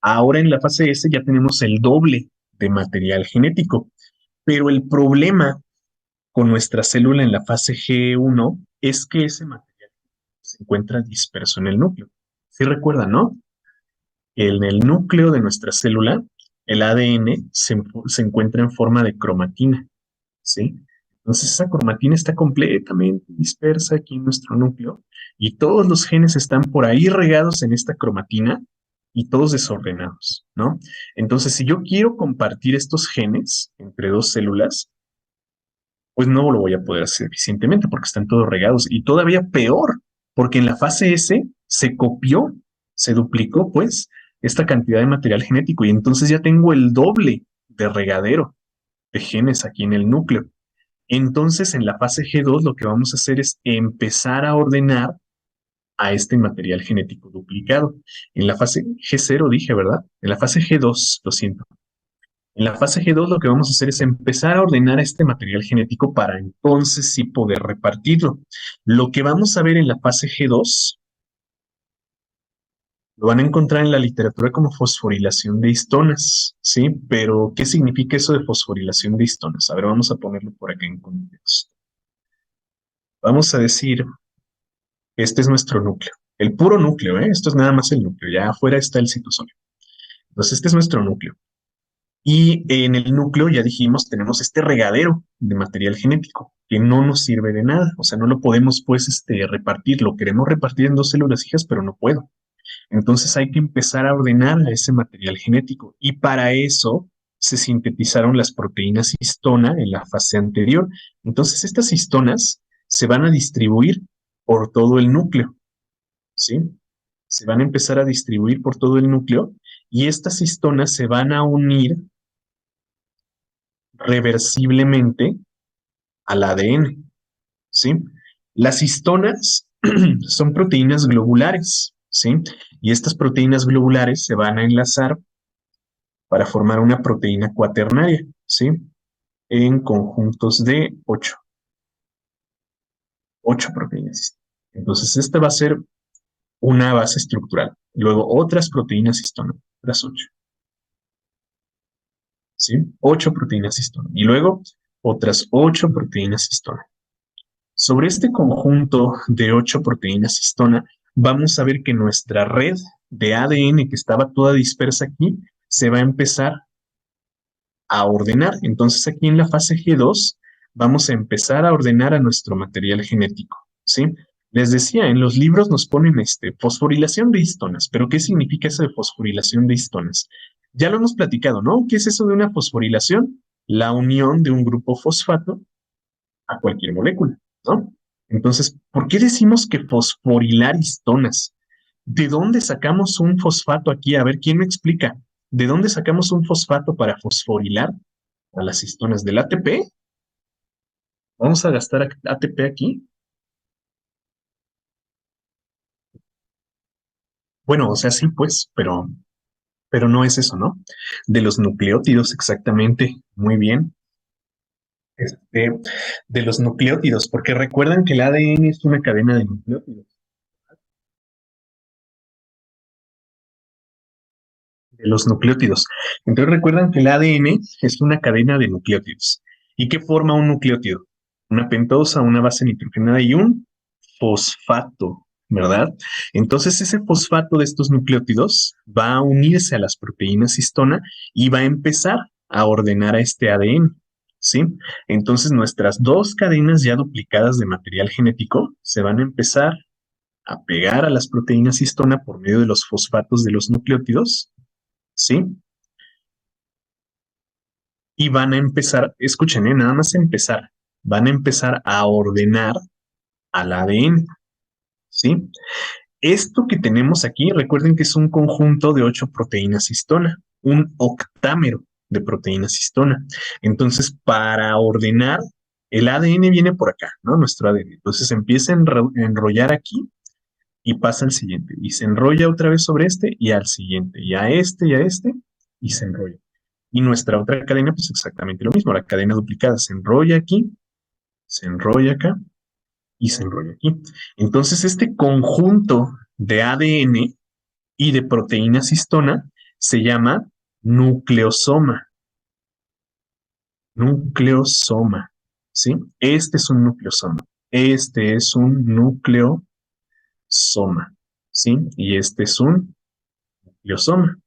Ahora en la fase S ya tenemos el doble de material genético, pero el problema con nuestra célula en la fase G1 es que ese material se encuentra disperso en el núcleo. ¿Sí recuerdan, no? En el núcleo de nuestra célula, el ADN se encuentra en forma de cromatina, ¿sí? Entonces esa cromatina está completamente dispersa aquí en nuestro núcleo y todos los genes están por ahí regados en esta cromatina y todos desordenados, ¿no? Entonces, si yo quiero compartir estos genes entre dos células, pues no lo voy a poder hacer eficientemente porque están todos regados. Y todavía peor, porque en la fase S se copió, se duplicó, pues, esta cantidad de material genético y entonces ya tengo el doble de regadero de genes aquí en el núcleo. Entonces, en la fase G2 lo que vamos a hacer es empezar a ordenar a este material genético duplicado. En la fase G0 dije, ¿verdad? En la fase G2, lo siento. En la fase G2 lo que vamos a hacer es empezar a ordenar este material genético para entonces sí poder repartirlo. Lo que vamos a ver en la fase G2 lo van a encontrar en la literatura como fosforilación de histonas, ¿sí? Pero, ¿qué significa eso de fosforilación de histonas? A ver, vamos a ponerlo por acá en contexto. Vamos a decir que este es nuestro núcleo, el puro núcleo, ¿eh? Esto es nada más el núcleo, ya afuera está el citosol. Entonces, este es nuestro núcleo. Y en el núcleo, ya dijimos, tenemos este regadero de material genético que no nos sirve de nada. O sea, no lo podemos, pues, repartir. Lo queremos repartir en dos células hijas, pero no puedo. Entonces hay que empezar a ordenar a ese material genético. Y para eso se sintetizaron las proteínas histona en la fase anterior. Entonces estas histonas se van a distribuir por todo el núcleo, ¿sí? Se van a empezar a distribuir por todo el núcleo y estas histonas se van a unir reversiblemente al ADN, ¿sí? Las histonas son proteínas globulares, ¿sí? Y estas proteínas globulares se van a enlazar para formar una proteína cuaternaria, ¿sí? En conjuntos de 8 proteínas. Entonces, esta va a ser una base estructural. Luego, otras proteínas histona, otras 8, ¿sí? 8 proteínas histona. Y luego, otras 8 proteínas histona. Sobre este conjunto de 8 proteínas histona, vamos a ver que nuestra red de ADN que estaba toda dispersa aquí, se va a empezar a ordenar. Entonces aquí en la fase G2 vamos a empezar a ordenar a nuestro material genético, ¿sí? Les decía, en los libros nos ponen fosforilación de histonas, pero ¿qué significa eso de fosforilación de histonas? Ya lo hemos platicado, ¿no? ¿Qué es eso de una fosforilación? La unión de un grupo fosfato a cualquier molécula, ¿no? Entonces, ¿por qué decimos que fosforilar histonas? ¿De dónde sacamos un fosfato aquí? A ver, ¿quién me explica? ¿De dónde sacamos un fosfato para fosforilar a las histonas? ¿Del ATP? ¿Vamos a gastar ATP aquí? Bueno, o sea, sí, pues, pero no es eso, ¿no? De los nucleótidos, exactamente. Muy bien. Este, de los nucleótidos, porque recuerdan que el ADN es una cadena de nucleótidos. de los nucleótidos. Entonces recuerdan que el ADN es una cadena de nucleótidos. ¿Y qué forma un nucleótido? Una pentosa, una base nitrogenada y un fosfato, ¿verdad? Entonces ese fosfato de estos nucleótidos va a unirse a las proteínas histona y va a empezar a ordenar a este ADN, ¿sí? Entonces nuestras dos cadenas ya duplicadas de material genético se van a empezar a pegar a las proteínas histona por medio de los fosfatos de los nucleótidos, ¿sí? Y van a empezar, escuchen, nada más empezar, van a empezar a ordenar al ADN, ¿sí? Esto que tenemos aquí, recuerden que es un conjunto de 8 proteínas histona, un octámero de proteínas histona. Entonces, para ordenar, el ADN viene por acá, ¿no? Nuestro ADN. Entonces empieza a enrollar aquí y pasa al siguiente. Y se enrolla otra vez sobre este y al siguiente. Y a este, y se enrolla. Y nuestra otra cadena, pues exactamente lo mismo. La cadena duplicada se enrolla aquí, se enrolla acá y se enrolla aquí. Entonces, este conjunto de ADN y de proteínas histona se llama nucleosoma. Nucleosoma, ¿sí? Este es un nucleosoma. Este es un nucleosoma, ¿sí? Y este es un nucleosoma.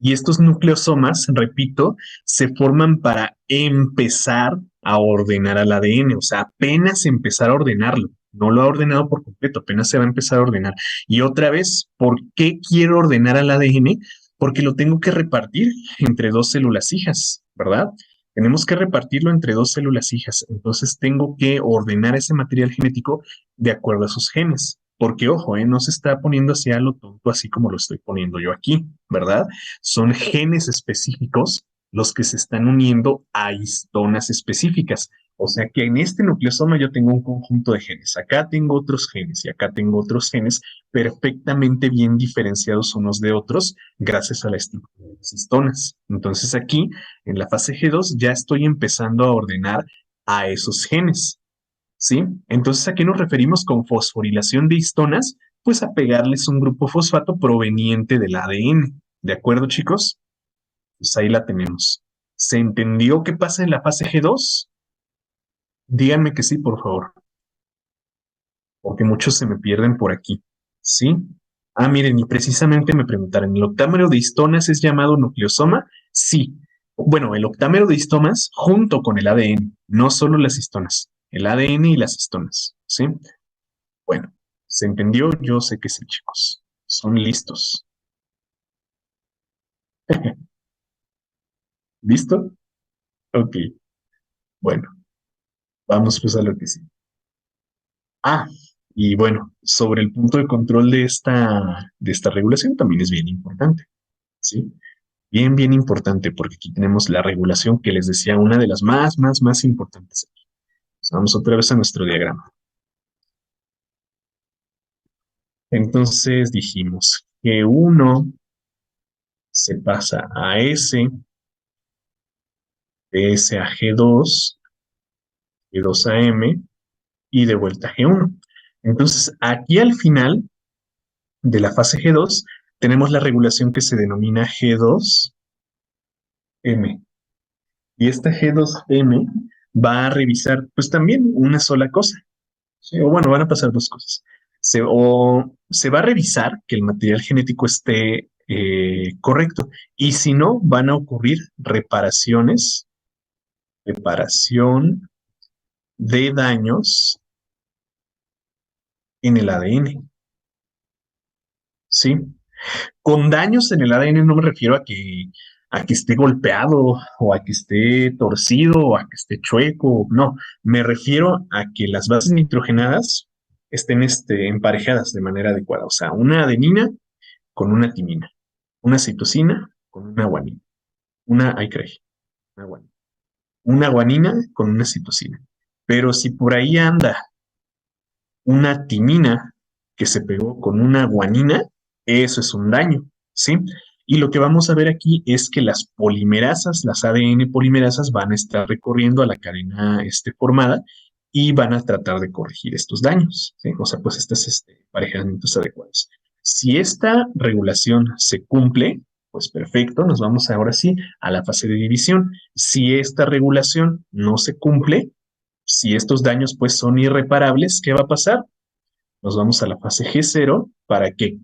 Y estos nucleosomas, repito, se forman para empezar a ordenar al ADN, o sea, apenas empezar a ordenarlo. No lo ha ordenado por completo, apenas se va a empezar a ordenar. Y otra vez, ¿por qué quiero ordenar al ADN? Porque lo tengo que repartir entre dos células hijas, ¿verdad? Tenemos que repartirlo entre dos células hijas. Entonces tengo que ordenar ese material genético de acuerdo a sus genes. Porque, ojo, no se está poniendo así a lo tonto, así como lo estoy poniendo yo aquí, ¿verdad? Son genes específicos los que se están uniendo a histonas específicas. O sea que en este nucleosoma yo tengo un conjunto de genes. Acá tengo otros genes y acá tengo otros genes perfectamente bien diferenciados unos de otros gracias a la estructura de las histonas. Entonces aquí, en la fase G2, ya estoy empezando a ordenar a esos genes. ¿Sí? Entonces, ¿a qué nos referimos con fosforilación de histonas? Pues a pegarles un grupo fosfato proveniente del ADN. ¿De acuerdo, chicos? Pues ahí la tenemos. ¿Se entendió qué pasa en la fase G2? Díganme que sí, por favor, porque muchos se me pierden por aquí. ¿Sí? Ah, miren, y precisamente me preguntaron, ¿el octámero de histonas es llamado nucleosoma? Sí. Bueno, el octámero de histonas junto con el ADN, no solo las histonas, el ADN y las histonas. ¿Sí? Bueno, ¿se entendió? Yo sé que sí, chicos. Son listos. ¿Listo? Ok. Bueno, vamos pues a lo que sí. Ah, y bueno, sobre el punto de control de esta regulación también es bien importante, ¿sí? Bien, bien importante, porque aquí tenemos la regulación que les decía, una de las más importantes. Pues vamos otra vez a nuestro diagrama. Entonces dijimos que uno se pasa a S, de S a G2, G2 a M y de vuelta a G1. Entonces, aquí al final de la fase G2 tenemos la regulación que se denomina G2M. Y esta G2M va a revisar pues también una sola cosa. ¿Sí? O bueno, van a pasar dos cosas. O se va a revisar que el material genético esté correcto. Y si no, van a ocurrir reparación de daños en el ADN. ¿Sí? Con daños en el ADN no me refiero a que esté golpeado o a que esté torcido o a que esté chueco, no, me refiero a que las bases nitrogenadas estén emparejadas de manera adecuada, o sea, una adenina con una timina, una citosina con una guanina, ay, creí, una guanina, una guanina con una citosina. Pero si por ahí anda una timina que se pegó con una guanina, eso es un daño, ¿sí? Y lo que vamos a ver aquí es que las polimerasas, las ADN polimerasas, van a estar recorriendo a la cadena formada y van a tratar de corregir estos daños, ¿sí? O sea, pues estos emparejamientos adecuados. Si esta regulación se cumple, Pues perfecto, nos vamos ahora sí a la fase de división. Si esta regulación no se cumple, si estos daños pues son irreparables, ¿qué va a pasar? Nos vamos a la fase G0. ¿Para qué?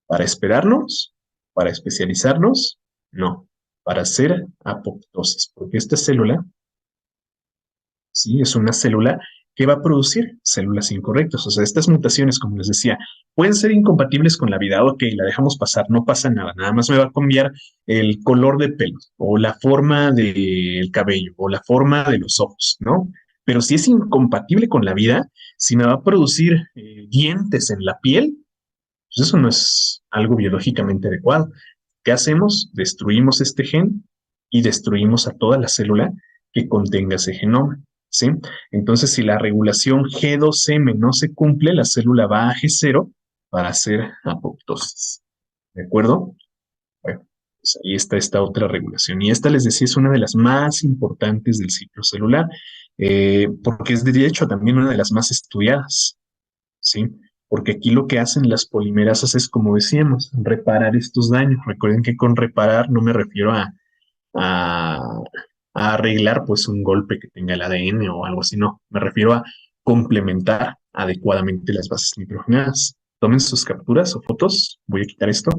¿Para esperarnos? ¿Para especializarnos? No, para hacer apoptosis, porque esta célula, sí, es una célula que va a producir células incorrectas. O sea, estas mutaciones, como les decía, pueden ser incompatibles con la vida. Ok, la dejamos pasar, no pasa nada. Nada más me va a cambiar el color de pelo, o la forma del cabello, o la forma de los ojos, ¿no? Pero si es incompatible con la vida, si me va a producir dientes en la piel, pues eso no es algo biológicamente adecuado. ¿Qué hacemos? Destruimos este gen y destruimos a toda la célula que contenga ese genoma, ¿sí? Entonces, si la regulación G2M no se cumple, la célula va a G0 para hacer apoptosis. ¿De acuerdo? Bueno, pues ahí está esta otra regulación. Y esta, les decía, es una de las más importantes del ciclo celular, porque es de hecho también una de las más estudiadas. ¿Sí? Porque aquí lo que hacen las polimerasas es, como decíamos, reparar estos daños. Recuerden que con reparar no me refiero a, a arreglar pues un golpe que tenga el ADN o algo así, no. Me refiero a complementar adecuadamente las bases nitrogenadas. Tomen sus capturas o fotos. Voy a quitar esto.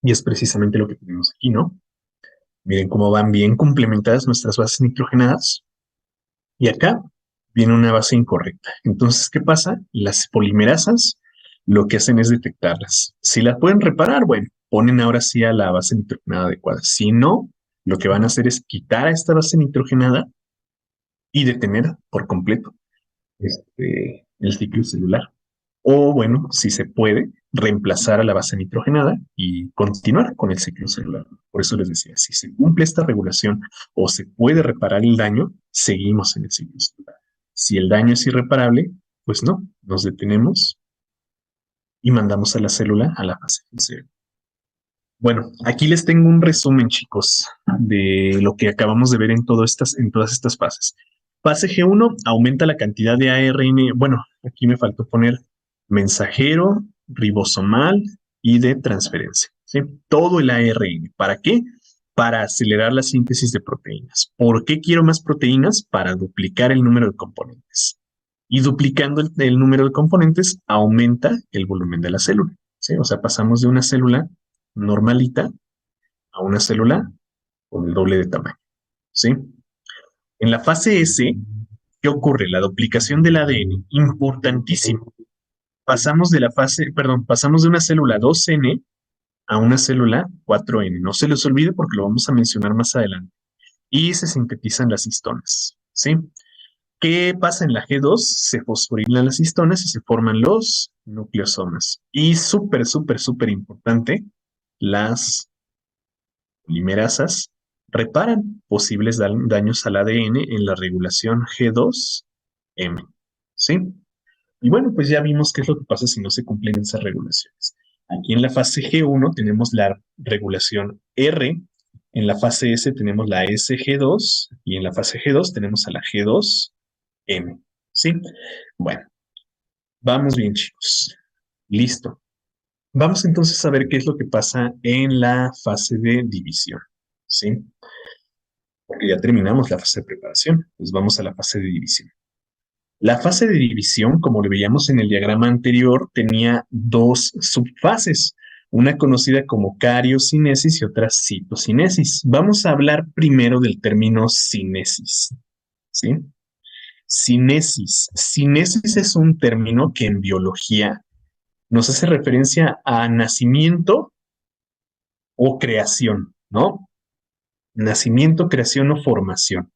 Y es precisamente lo que tenemos aquí, ¿no? Miren cómo van bien complementadas nuestras bases nitrogenadas. Y acá viene una base incorrecta. Entonces, ¿qué pasa? Las polimerasas lo que hacen es detectarlas. Si las pueden reparar, bueno, ponen ahora sí a la base nitrogenada adecuada. Si no, lo que van a hacer es quitar a esta base nitrogenada y detener por completo el ciclo celular. O bueno, si se puede, reemplazar a la base nitrogenada y continuar con el ciclo celular. Por eso les decía, si se cumple esta regulación o se puede reparar el daño, seguimos en el ciclo celular. Si el daño es irreparable, pues no, nos detenemos y mandamos a la célula a la fase cero. Bueno, aquí les tengo un resumen, chicos, de lo que acabamos de ver en todas estas fases. Fase G1 aumenta la cantidad de ARN. Bueno, aquí me faltó poner mensajero, ribosomal y de transferencia. ¿Sí? Todo el ARN. ¿Para qué? Para acelerar la síntesis de proteínas. ¿Por qué quiero más proteínas? Para duplicar el número de componentes. Y duplicando el número de componentes aumenta el volumen de la célula. ¿Sí? O sea, pasamos de una célula normalita a una célula con el doble de tamaño. ¿Sí? En la fase S, ¿qué ocurre? La duplicación del ADN, importantísimo. Pasamos de una célula 2N a una célula 4N. No se les olvide porque lo vamos a mencionar más adelante. Y se sintetizan las histonas. ¿Sí? ¿Qué pasa en la G2? Se fosforilan las histonas y se forman los nucleosomas. Y súper, súper, súper importante, las polimerasas reparan posibles daños al ADN en la regulación G2M. ¿Sí? Y bueno, pues ya vimos qué es lo que pasa si no se cumplen esas regulaciones. Aquí en la fase G1 tenemos la regulación R, en la fase S tenemos la SG2 y en la fase G2 tenemos a la G2M. ¿Sí? Bueno, vamos bien, chicos. Listo. Vamos entonces a ver qué es lo que pasa en la fase de división. ¿Sí? Porque ya terminamos la fase de preparación, pues vamos a la fase de división. La fase de división, como lo veíamos en el diagrama anterior, tenía dos subfases, una conocida como cariocinesis y otra citocinesis. Vamos a hablar primero del término cinesis, ¿sí? Cinesis. Cinesis es un término que en biología nos hace referencia a nacimiento o creación, ¿no? Nacimiento, creación o formación.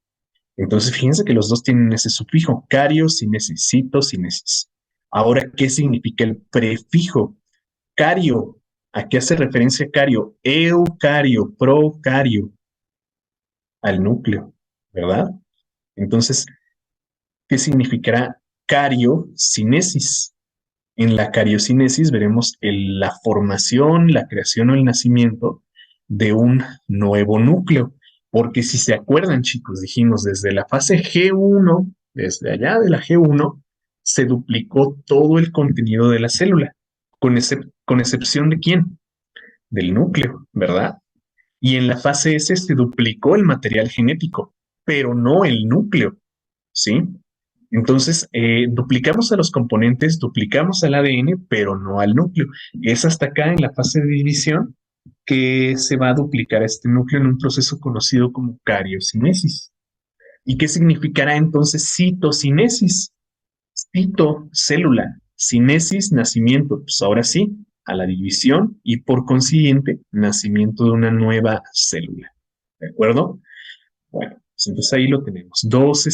Entonces, fíjense que los dos tienen ese sufijo, cariocinesis, citocinesis. Ahora, ¿qué significa el prefijo? Cario. ¿A qué hace referencia cario? Eucario, procario, al núcleo, ¿verdad? Entonces, ¿qué significará cariocinesis? En la cariocinesis veremos la formación, la creación o el nacimiento de un nuevo núcleo. Porque si se acuerdan, chicos, dijimos desde la fase G1, desde allá de la G1, se duplicó todo el contenido de la célula, con excepción de quién? Del núcleo, ¿verdad? Y en la fase S se duplicó el material genético, pero no el núcleo, ¿sí? Entonces, duplicamos a los componentes, duplicamos al ADN, pero no al núcleo. Es hasta acá en la fase de división que se va a duplicar este núcleo en un proceso conocido como cariocinesis. ¿Y qué significará entonces citocinesis? Cito, célula, cinesis, nacimiento. Pues ahora sí, a la división y por consiguiente, nacimiento de una nueva célula. ¿De acuerdo? Bueno, pues entonces ahí lo tenemos. Dos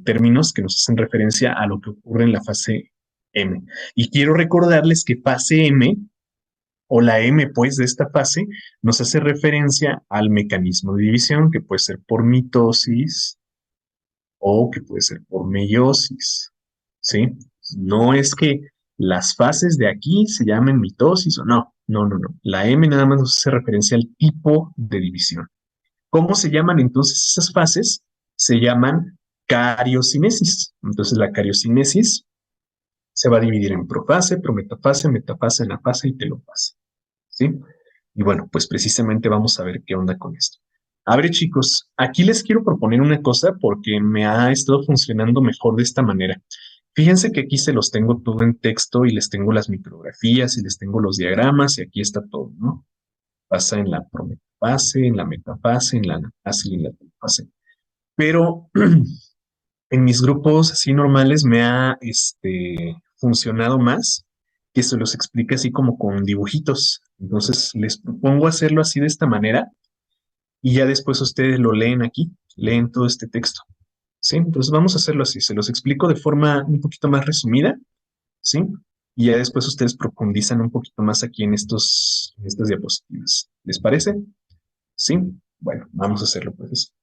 términos que nos hacen referencia a lo que ocurre en la fase M. Y quiero recordarles que fase M, o la M, pues, de esta fase, nos hace referencia al mecanismo de división, que puede ser por mitosis o que puede ser por meiosis, ¿sí? No es que las fases de aquí se llamen mitosis o no, no, no, no. La M nada más nos hace referencia al tipo de división. ¿Cómo se llaman entonces esas fases? Se llaman cariocinesis. Entonces la cariocinesis se va a dividir en profase, prometafase, metafase, anafase y telofase. ¿Sí? Y bueno, pues precisamente vamos a ver qué onda con esto. A ver, chicos, aquí les quiero proponer una cosa porque me ha estado funcionando mejor de esta manera. Fíjense que aquí se los tengo todo en texto y les tengo las micrografías y les tengo los diagramas y aquí está todo, ¿no? Pasa en la prometafase, en la metafase, en la anafase y en la telofase. Pero en mis grupos así normales me ha funcionado más que se los explique así como con dibujitos. Entonces les propongo hacerlo así de esta manera y ya después ustedes lo leen aquí, leen todo este texto. ¿Sí? Entonces vamos a hacerlo así. Se los explico de forma un poquito más resumida, ¿sí? Y ya después ustedes profundizan un poquito más aquí en estas diapositivas. ¿Les parece? Sí. Bueno, vamos a hacerlo pues.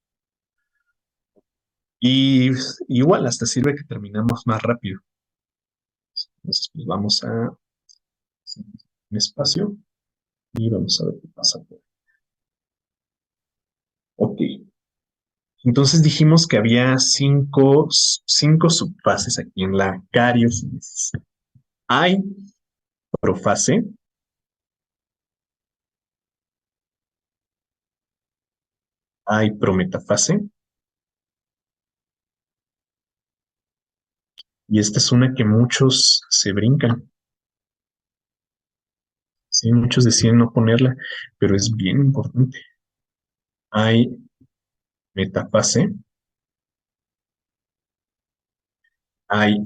Y igual hasta sirve que terminamos más rápido. Entonces, pues vamos a hacer un espacio y vamos a ver qué pasa. Ok. Entonces dijimos que había cinco subfases aquí en la cariocinesis. Hay profase, hay prometafase, y esta es una que muchos se brincan. Sí, muchos deciden no ponerla, pero es bien importante. Hay metafase, hay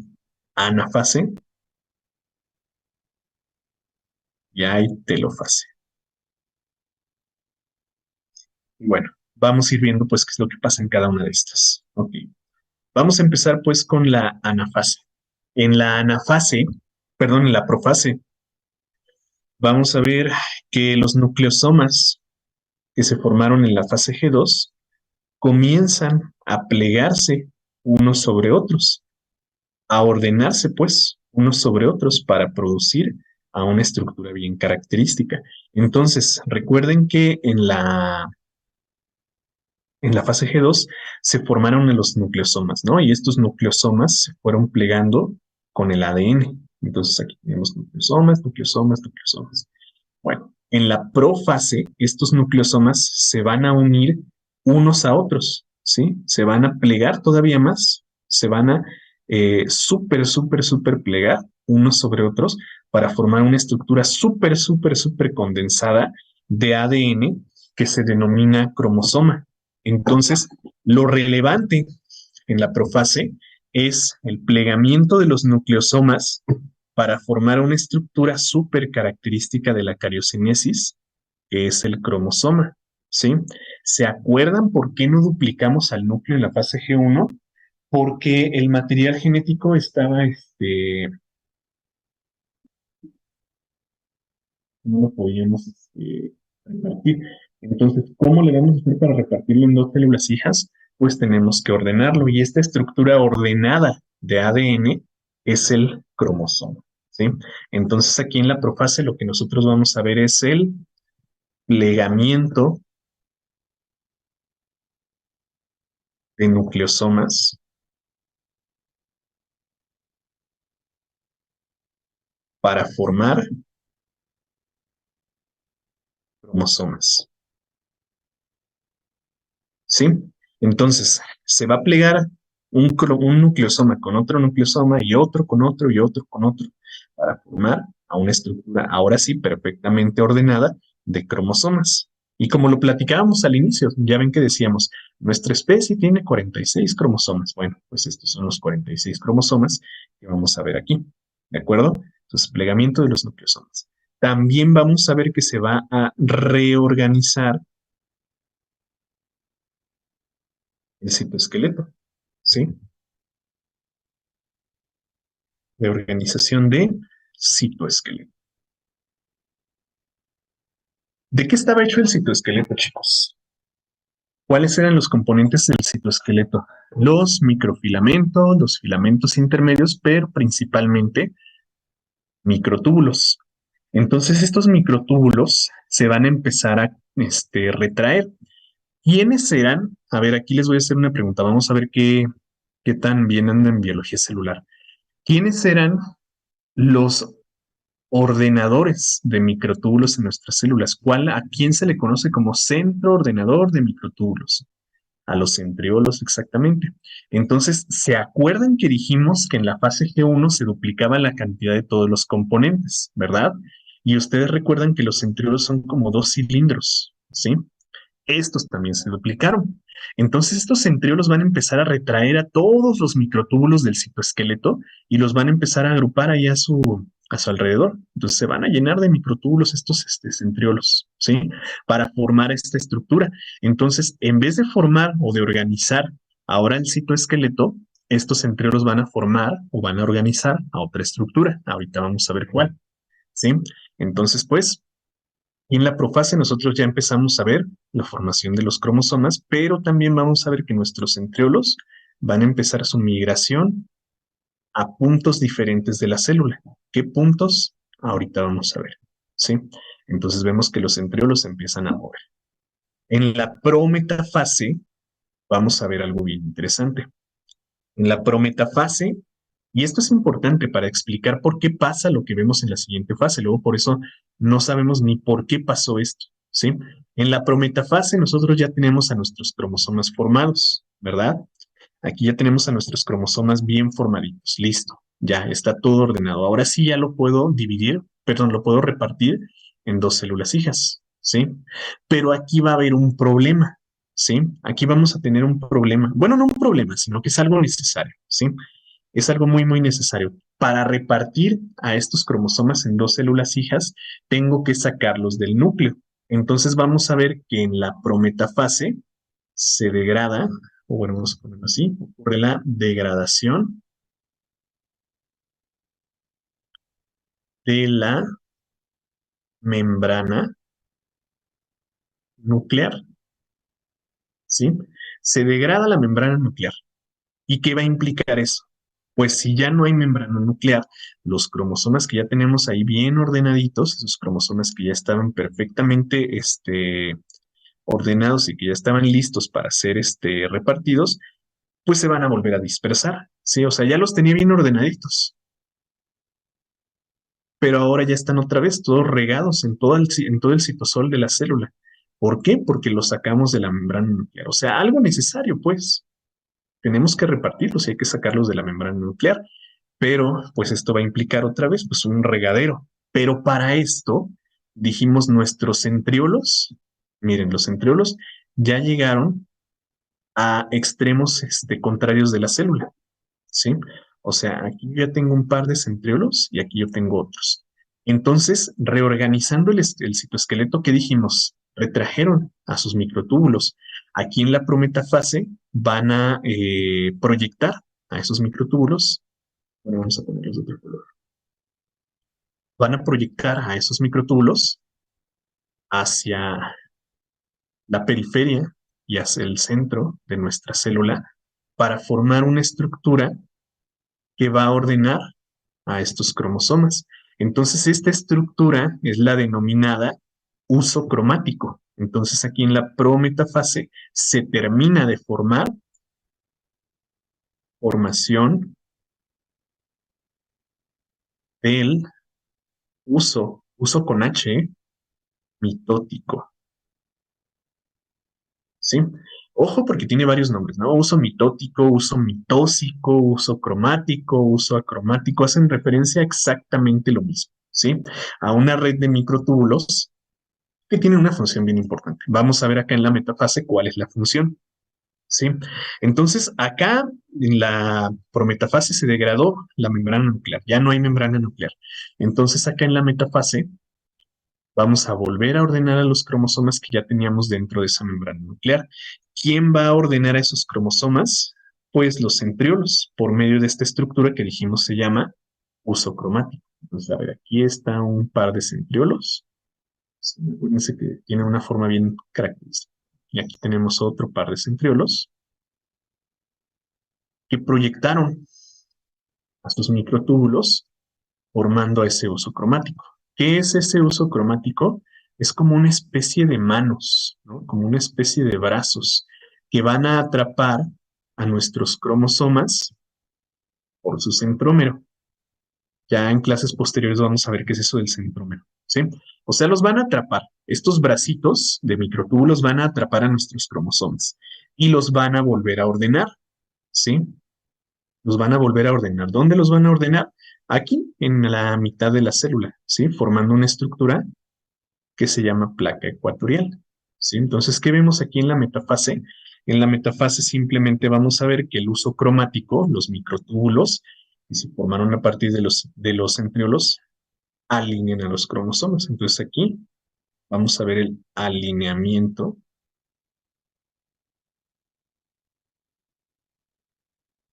anafase y hay telofase. Bueno, vamos a ir viendo pues qué es lo que pasa en cada una de estas. Ok. Vamos a empezar pues con la anafase. En la anafase, perdón, en la profase, vamos a ver que los nucleosomas que se formaron en la fase G2 comienzan a plegarse unos sobre otros, a ordenarse pues unos sobre otros para producir a una estructura bien característica. Entonces, recuerden que en la fase G2 se formaron los nucleosomas, ¿no? Y estos nucleosomas se fueron plegando con el ADN. Entonces aquí tenemos nucleosomas, nucleosomas, nucleosomas. Bueno, en la profase, estos nucleosomas se van a unir unos a otros, ¿sí? Se van a plegar todavía más, se van a súper, súper, súper plegar unos sobre otros para formar una estructura súper, súper, súper condensada de ADN que se denomina cromosoma. Entonces, lo relevante en la profase es el plegamiento de los nucleosomas para formar una estructura súper característica de la cariocinesis, que es el cromosoma, ¿sí? ¿Se acuerdan por qué no duplicamos al núcleo en la fase G1? Porque el material genético estaba, no lo podíamos repartir. Entonces, ¿cómo le vamos a hacer para repartirlo en dos células hijas? Pues tenemos que ordenarlo y esta estructura ordenada de ADN es el cromosoma, ¿sí? Entonces, aquí en la profase lo que nosotros vamos a ver es el plegamiento de nucleosomas para formar cromosomas. ¿Sí? Entonces, se va a plegar un nucleosoma con otro nucleosoma y otro con otro y otro con otro para formar a una estructura, ahora sí, perfectamente ordenada de cromosomas. Y como lo platicábamos al inicio, ya ven que decíamos, nuestra especie tiene 46 cromosomas. Bueno, pues estos son los 46 cromosomas que vamos a ver aquí. ¿De acuerdo? Entonces, plegamiento de los nucleosomas. También vamos a ver que se va a reorganizar el citoesqueleto. ¿Sí? De organización de citoesqueleto. ¿De qué estaba hecho el citoesqueleto, chicos? ¿Cuáles eran los componentes del citoesqueleto? Los microfilamentos, los filamentos intermedios, pero principalmente microtúbulos. Entonces, estos microtúbulos se van a empezar a retraer. ¿Quiénes eran? A ver, aquí les voy a hacer una pregunta. Vamos a ver qué tan bien andan en biología celular. ¿Quiénes eran los ordenadores de microtúbulos en nuestras células? ¿A quién se le conoce como centro ordenador de microtúbulos? A los centriolos, exactamente. Entonces, ¿se acuerdan que dijimos que en la fase G1 se duplicaba la cantidad de todos los componentes, verdad? Y ustedes recuerdan que los centriolos son como dos cilindros, ¿sí? Estos también se duplicaron. Entonces, estos centriolos van a empezar a retraer a todos los microtúbulos del citoesqueleto y los van a empezar a agrupar ahí a su alrededor. Entonces, se van a llenar de microtúbulos estos centriolos, ¿sí? Para formar esta estructura. Entonces, en vez de formar o de organizar ahora el citoesqueleto, estos centriolos van a formar o van a organizar a otra estructura. Ahorita vamos a ver cuál, ¿sí? Entonces, pues, y en la profase nosotros ya empezamos a ver la formación de los cromosomas, pero también vamos a ver que nuestros centriolos van a empezar su migración a puntos diferentes de la célula. ¿Qué puntos? Ahorita vamos a ver, ¿sí? Entonces vemos que los centriolos empiezan a mover. En la prometafase vamos a ver algo bien interesante. En la prometafase, y esto es importante para explicar por qué pasa lo que vemos en la siguiente fase. Luego, por eso no sabemos ni por qué pasó esto, ¿sí? En la prometafase nosotros ya tenemos a nuestros cromosomas formados, ¿verdad? Aquí ya tenemos a nuestros cromosomas bien formaditos, listo, ya está todo ordenado. Ahora sí ya lo puedo dividir, perdón, lo puedo repartir en dos células hijas, ¿sí? Pero aquí va a haber un problema, ¿sí? Aquí vamos a tener un problema. Bueno, no un problema, sino que es algo necesario, ¿sí? Es algo muy, muy necesario. Para repartir a estos cromosomas en dos células hijas, tengo que sacarlos del núcleo. Entonces vamos a ver que en la prometafase se degrada, o bueno, vamos a ponerlo así, ocurre la degradación de la membrana nuclear, ¿sí? Se degrada la membrana nuclear. ¿Y qué va a implicar eso? Pues si ya no hay membrana nuclear, los cromosomas que ya tenemos ahí bien ordenaditos, esos cromosomas que ya estaban perfectamente ordenados y que ya estaban listos para ser repartidos, pues se van a volver a dispersar, ¿sí? O sea, ya los tenía bien ordenaditos, pero ahora ya están otra vez todos regados en todo el citosol de la célula. ¿Por qué? Porque los sacamos de la membrana nuclear. O sea, algo necesario, pues. Tenemos que repartirlos y hay que sacarlos de la membrana nuclear. Pero, pues esto va a implicar otra vez, pues un regadero. Pero para esto, dijimos nuestros centriolos, miren, los centriolos ya llegaron a extremos contrarios de la célula, ¿sí? O sea, aquí yo ya tengo un par de centriolos y aquí yo tengo otros. Entonces, reorganizando el citoesqueleto que dijimos, retrajeron a sus microtúbulos. Aquí en la prometafase van a proyectar a esos microtúbulos. Bueno, vamos a ponerlos de otro color. Van a proyectar a esos microtúbulos hacia la periferia y hacia el centro de nuestra célula para formar una estructura que va a ordenar a estos cromosomas. Entonces, esta estructura es la denominada uso cromático. Entonces, aquí en la prometafase se termina de formar formación del uso con H, mitótico, ¿sí? Ojo porque tiene varios nombres, ¿no? Uso mitótico, uso mitósico, uso cromático, uso acromático, hacen referencia a exactamente lo mismo, ¿sí? A una red de microtúbulos que tiene una función bien importante. Vamos a ver acá en la metafase cuál es la función, ¿sí? Entonces, acá en la prometafase se degradó la membrana nuclear, ya no hay membrana nuclear. Entonces, acá en la metafase vamos a volver a ordenar a los cromosomas que ya teníamos dentro de esa membrana nuclear. ¿Quién va a ordenar a esos cromosomas? Pues los centriolos, por medio de esta estructura que dijimos se llama uso cromático. Entonces, a ver, aquí está un par de centriolos. Sí, acuérdense que tiene una forma bien característica. Y aquí tenemos otro par de centriolos que proyectaron a sus microtúbulos formando ese uso cromático. ¿Qué es ese uso cromático? Es como una especie de manos, ¿no? Como una especie de brazos que van a atrapar a nuestros cromosomas por su centrómero. Ya en clases posteriores vamos a ver qué es eso del centrómero, ¿sí? O sea, los van a atrapar. Estos bracitos de microtúbulos van a atrapar a nuestros cromosomas y los van a volver a ordenar, ¿sí? Los van a volver a ordenar. ¿Dónde los van a ordenar? Aquí, en la mitad de la célula, ¿sí? Formando una estructura que se llama placa ecuatorial, ¿sí? Entonces, ¿qué vemos aquí en la metafase? En la metafase simplemente vamos a ver que el uso cromático, los microtúbulos, que se formaron a partir de los centriolos, alinean a los cromosomas. Entonces, aquí vamos a ver el alineamiento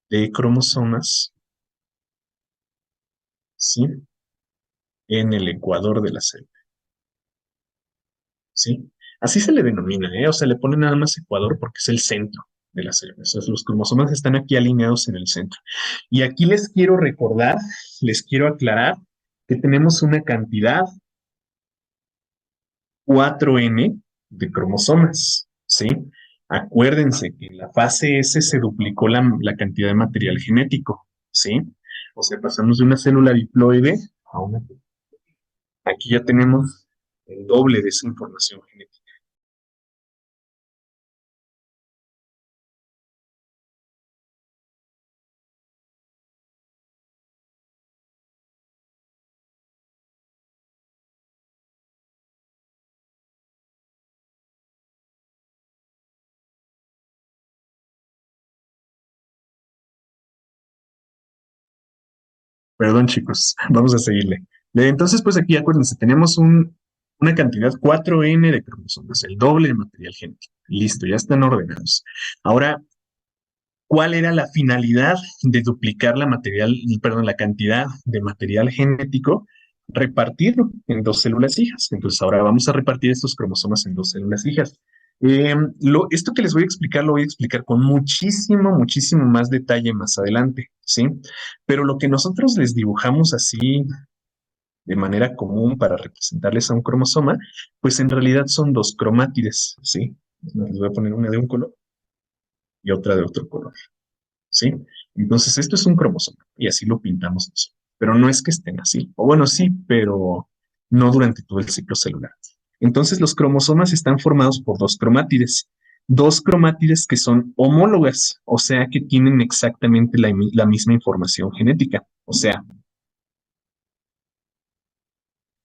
de cromosomas, ¿sí? En el ecuador de la célula. ¿Sí? Así se le denomina, ¿eh? O sea, le ponen nada más Ecuador porque es el centro de la célula. O sea, los cromosomas están aquí alineados en el centro. Y aquí les quiero recordar, les quiero aclarar que tenemos una cantidad 4N de cromosomas, ¿sí? Acuérdense que en la fase S se duplicó la cantidad de material genético, ¿sí? O sea, pasamos de una célula diploide a una. Aquí ya tenemos el doble de esa información genética. Perdón, chicos, vamos a seguirle. Entonces, pues aquí acuérdense, tenemos una cantidad 4N de cromosomas, el doble de material genético. Listo, ya están ordenados. Ahora, ¿cuál era la finalidad de duplicar la cantidad de material genético? Repartirlo en dos células hijas. Entonces, ahora vamos a repartir estos cromosomas en dos células hijas. Esto que les voy a explicar lo voy a explicar con muchísimo, muchísimo más detalle más adelante, ¿sí? Pero lo que nosotros les dibujamos así de manera común para representarles a un cromosoma, pues en realidad son dos cromátides, ¿sí? Les voy a poner una de un color y otra de otro color, ¿sí? Entonces esto es un cromosoma y así lo pintamos nosotros. Pero no es que estén así, o bueno, sí, pero no durante todo el ciclo celular. Entonces los cromosomas están formados por dos cromátides que son homólogas, o sea que tienen exactamente la misma información genética. O sea,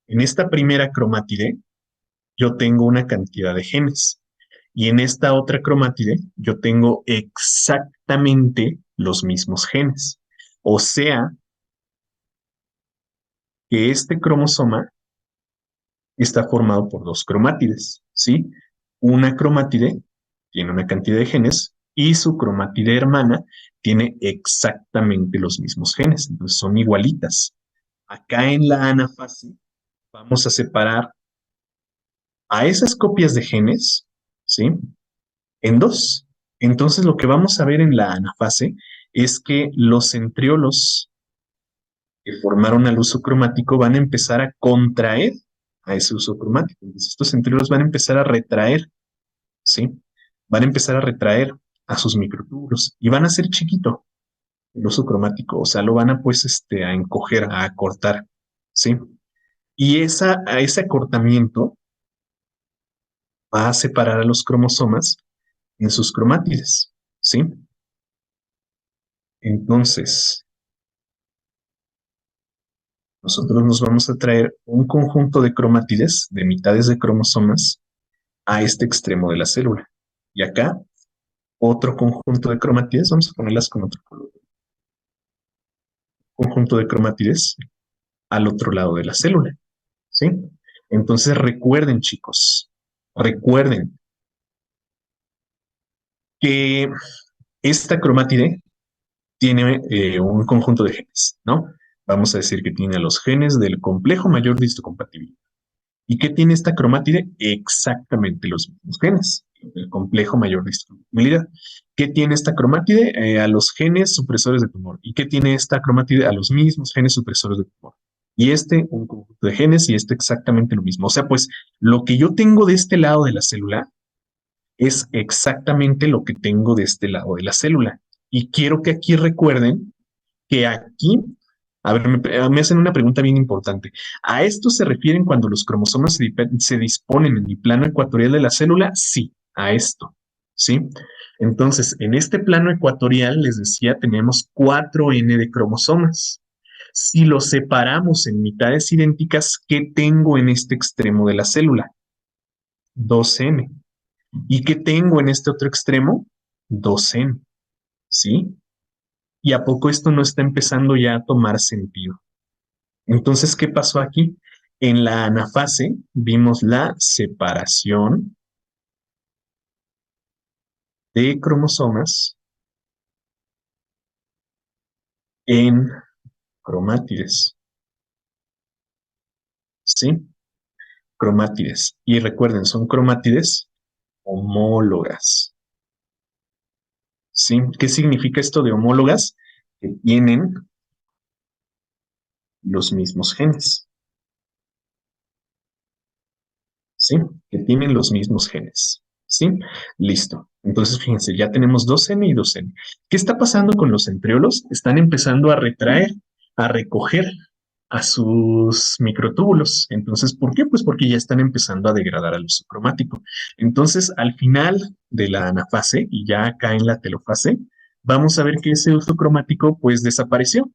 en esta primera cromátide yo tengo una cantidad de genes y en esta otra cromátide yo tengo exactamente los mismos genes. O sea que este cromosoma está formado por dos cromátides, ¿sí? Una cromátide tiene una cantidad de genes y su cromátide hermana tiene exactamente los mismos genes, entonces son igualitas. Acá en la anafase vamos a separar a esas copias de genes, ¿sí? En dos. Entonces lo que vamos a ver en la anafase es que los centriolos que formaron al uso cromático van a empezar a contraer a ese uso cromático. Entonces, estos centriolos van a empezar a retraer, ¿sí? Van a empezar a retraer a sus microtúbulos y van a ser chiquito. el uso cromático, o sea, lo van a pues a encoger, a acortar, ¿sí? Y a ese acortamiento va a separar a los cromosomas en sus cromátides, ¿sí? Entonces, nosotros nos vamos a traer un conjunto de cromátides, de mitades de cromosomas, a este extremo de la célula. Y acá, otro conjunto de cromátides, vamos a ponerlas con otro color, conjunto de cromátides al otro lado de la célula, ¿sí? Entonces, recuerden, chicos, recuerden que esta cromátide tiene un conjunto de genes, ¿no? Vamos a decir que tiene los genes del complejo mayor de histocompatibilidad. ¿Y qué tiene esta cromátide? Exactamente los mismos genes, el complejo mayor de histocompatibilidad. ¿Qué tiene esta cromátide? A los genes supresores de tumor. ¿Y qué tiene esta cromátide? A los mismos genes supresores de tumor. Y un conjunto de genes, y exactamente lo mismo. O sea, pues lo que yo tengo de este lado de la célula es exactamente lo que tengo de este lado de la célula. Y quiero que aquí recuerden que aquí, a ver, me hacen una pregunta bien importante. ¿A esto se refieren cuando los cromosomas se disponen en el plano ecuatorial de la célula? Sí, a esto, ¿sí? Entonces, en este plano ecuatorial, les decía, tenemos 4N de cromosomas. Si los separamos en mitades idénticas, ¿qué tengo en este extremo de la célula? 2N. ¿Y qué tengo en este otro extremo? 2N, ¿sí? ¿Y a poco esto no está empezando ya a tomar sentido? Entonces, ¿qué pasó aquí? En la anafase vimos la separación de cromosomas en cromátides, ¿sí? Cromátides. Y recuerden, son cromátides homólogas, ¿sí? ¿Qué significa esto de homólogas? Que tienen los mismos genes, ¿sí? Que tienen los mismos genes, ¿sí? Listo. Entonces, fíjense, ya tenemos 2N y 2N. ¿Qué está pasando con los centriolos? Están empezando a retraer, a recoger a sus microtúbulos. Entonces, ¿por qué? Pues porque ya están empezando a degradar al uso cromático. Entonces, al final de la anafase y ya acá en la telofase, vamos a ver que ese uso cromático pues desapareció.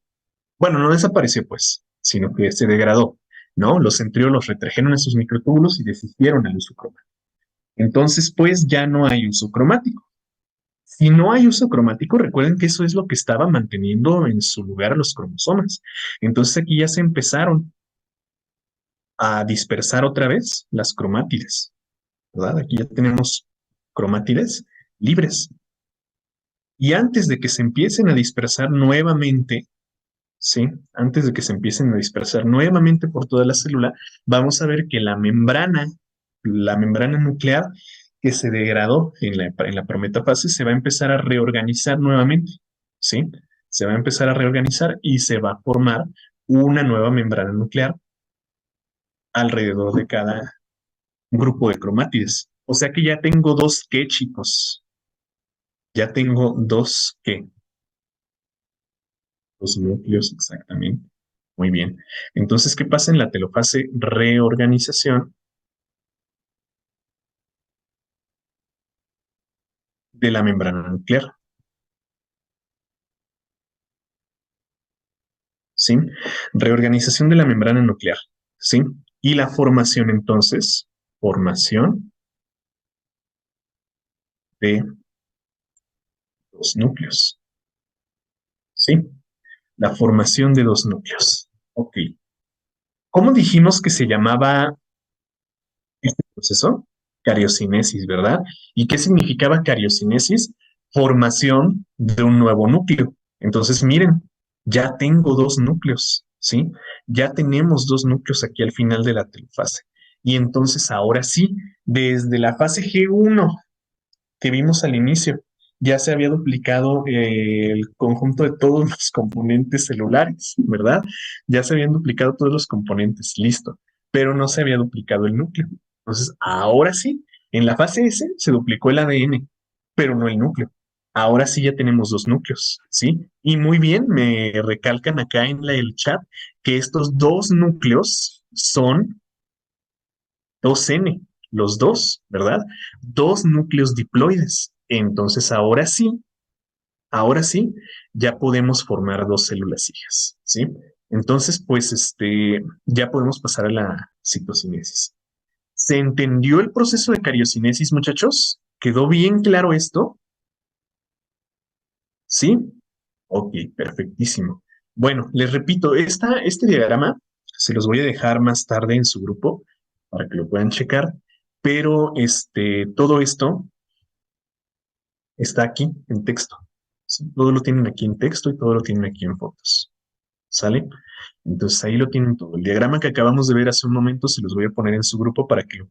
Bueno, no desapareció pues, sino que se degradó, ¿no? Los centriolos retrajeron a sus microtúbulos y desistieron al uso cromático. Entonces, pues ya no hay uso cromático. Si no hay uso cromático, recuerden que eso es lo que estaba manteniendo en su lugar a los cromosomas. Entonces aquí ya se empezaron a dispersar otra vez las cromátides, ¿verdad? Aquí ya tenemos cromátides libres. Y antes de que se empiecen a dispersar nuevamente, ¿sí? Antes de que se empiecen a dispersar nuevamente por toda la célula, vamos a ver que la membrana nuclear que se degradó en la prometafase se va a empezar a reorganizar nuevamente, ¿sí? Se va a empezar a reorganizar y se va a formar una nueva membrana nuclear alrededor de cada grupo de cromátides. O sea que ya tengo dos que, chicos. Ya tengo dos que, dos núcleos exactamente. Muy bien. Entonces, ¿qué pasa en la telofase? Reorganización de la membrana nuclear, ¿sí? Reorganización de la membrana nuclear, ¿sí? Y la formación, entonces, formación de dos núcleos, ¿sí? La formación de dos núcleos. Ok. ¿Cómo dijimos que se llamaba este proceso? Cariocinesis, ¿verdad? ¿Y qué significaba cariocinesis? Formación de un nuevo núcleo. Entonces, miren, ya tengo dos núcleos, ¿sí? Ya tenemos dos núcleos aquí al final de la telofase. Y entonces, ahora sí, desde la fase G1 que vimos al inicio, ya se había duplicado el conjunto de todos los componentes celulares, ¿verdad? Ya se habían duplicado todos los componentes, listo, pero no se había duplicado el núcleo. Entonces, ahora sí, en la fase S se duplicó el ADN, pero no el núcleo. ahora sí ya tenemos dos núcleos, ¿sí? Y muy bien, me recalcan acá en el chat que estos dos núcleos son 2N, los dos, ¿verdad? Dos núcleos diploides. Entonces, ahora sí, ya podemos formar dos células hijas, ¿sí? Entonces, pues, ya podemos pasar a la citocinesis. ¿Se entendió el proceso de cariocinesis, muchachos? ¿Quedó bien claro esto? ¿Sí? Ok, perfectísimo. Bueno, les repito, este diagrama se los voy a dejar más tarde en su grupo para que lo puedan checar, pero todo esto está aquí en texto. ¿Sí? Todo lo tienen aquí en texto y todo lo tienen aquí en fotos. ¿Sale? Entonces ahí lo tienen todo. El diagrama que acabamos de ver hace un momento se los voy a poner en su grupo para que lo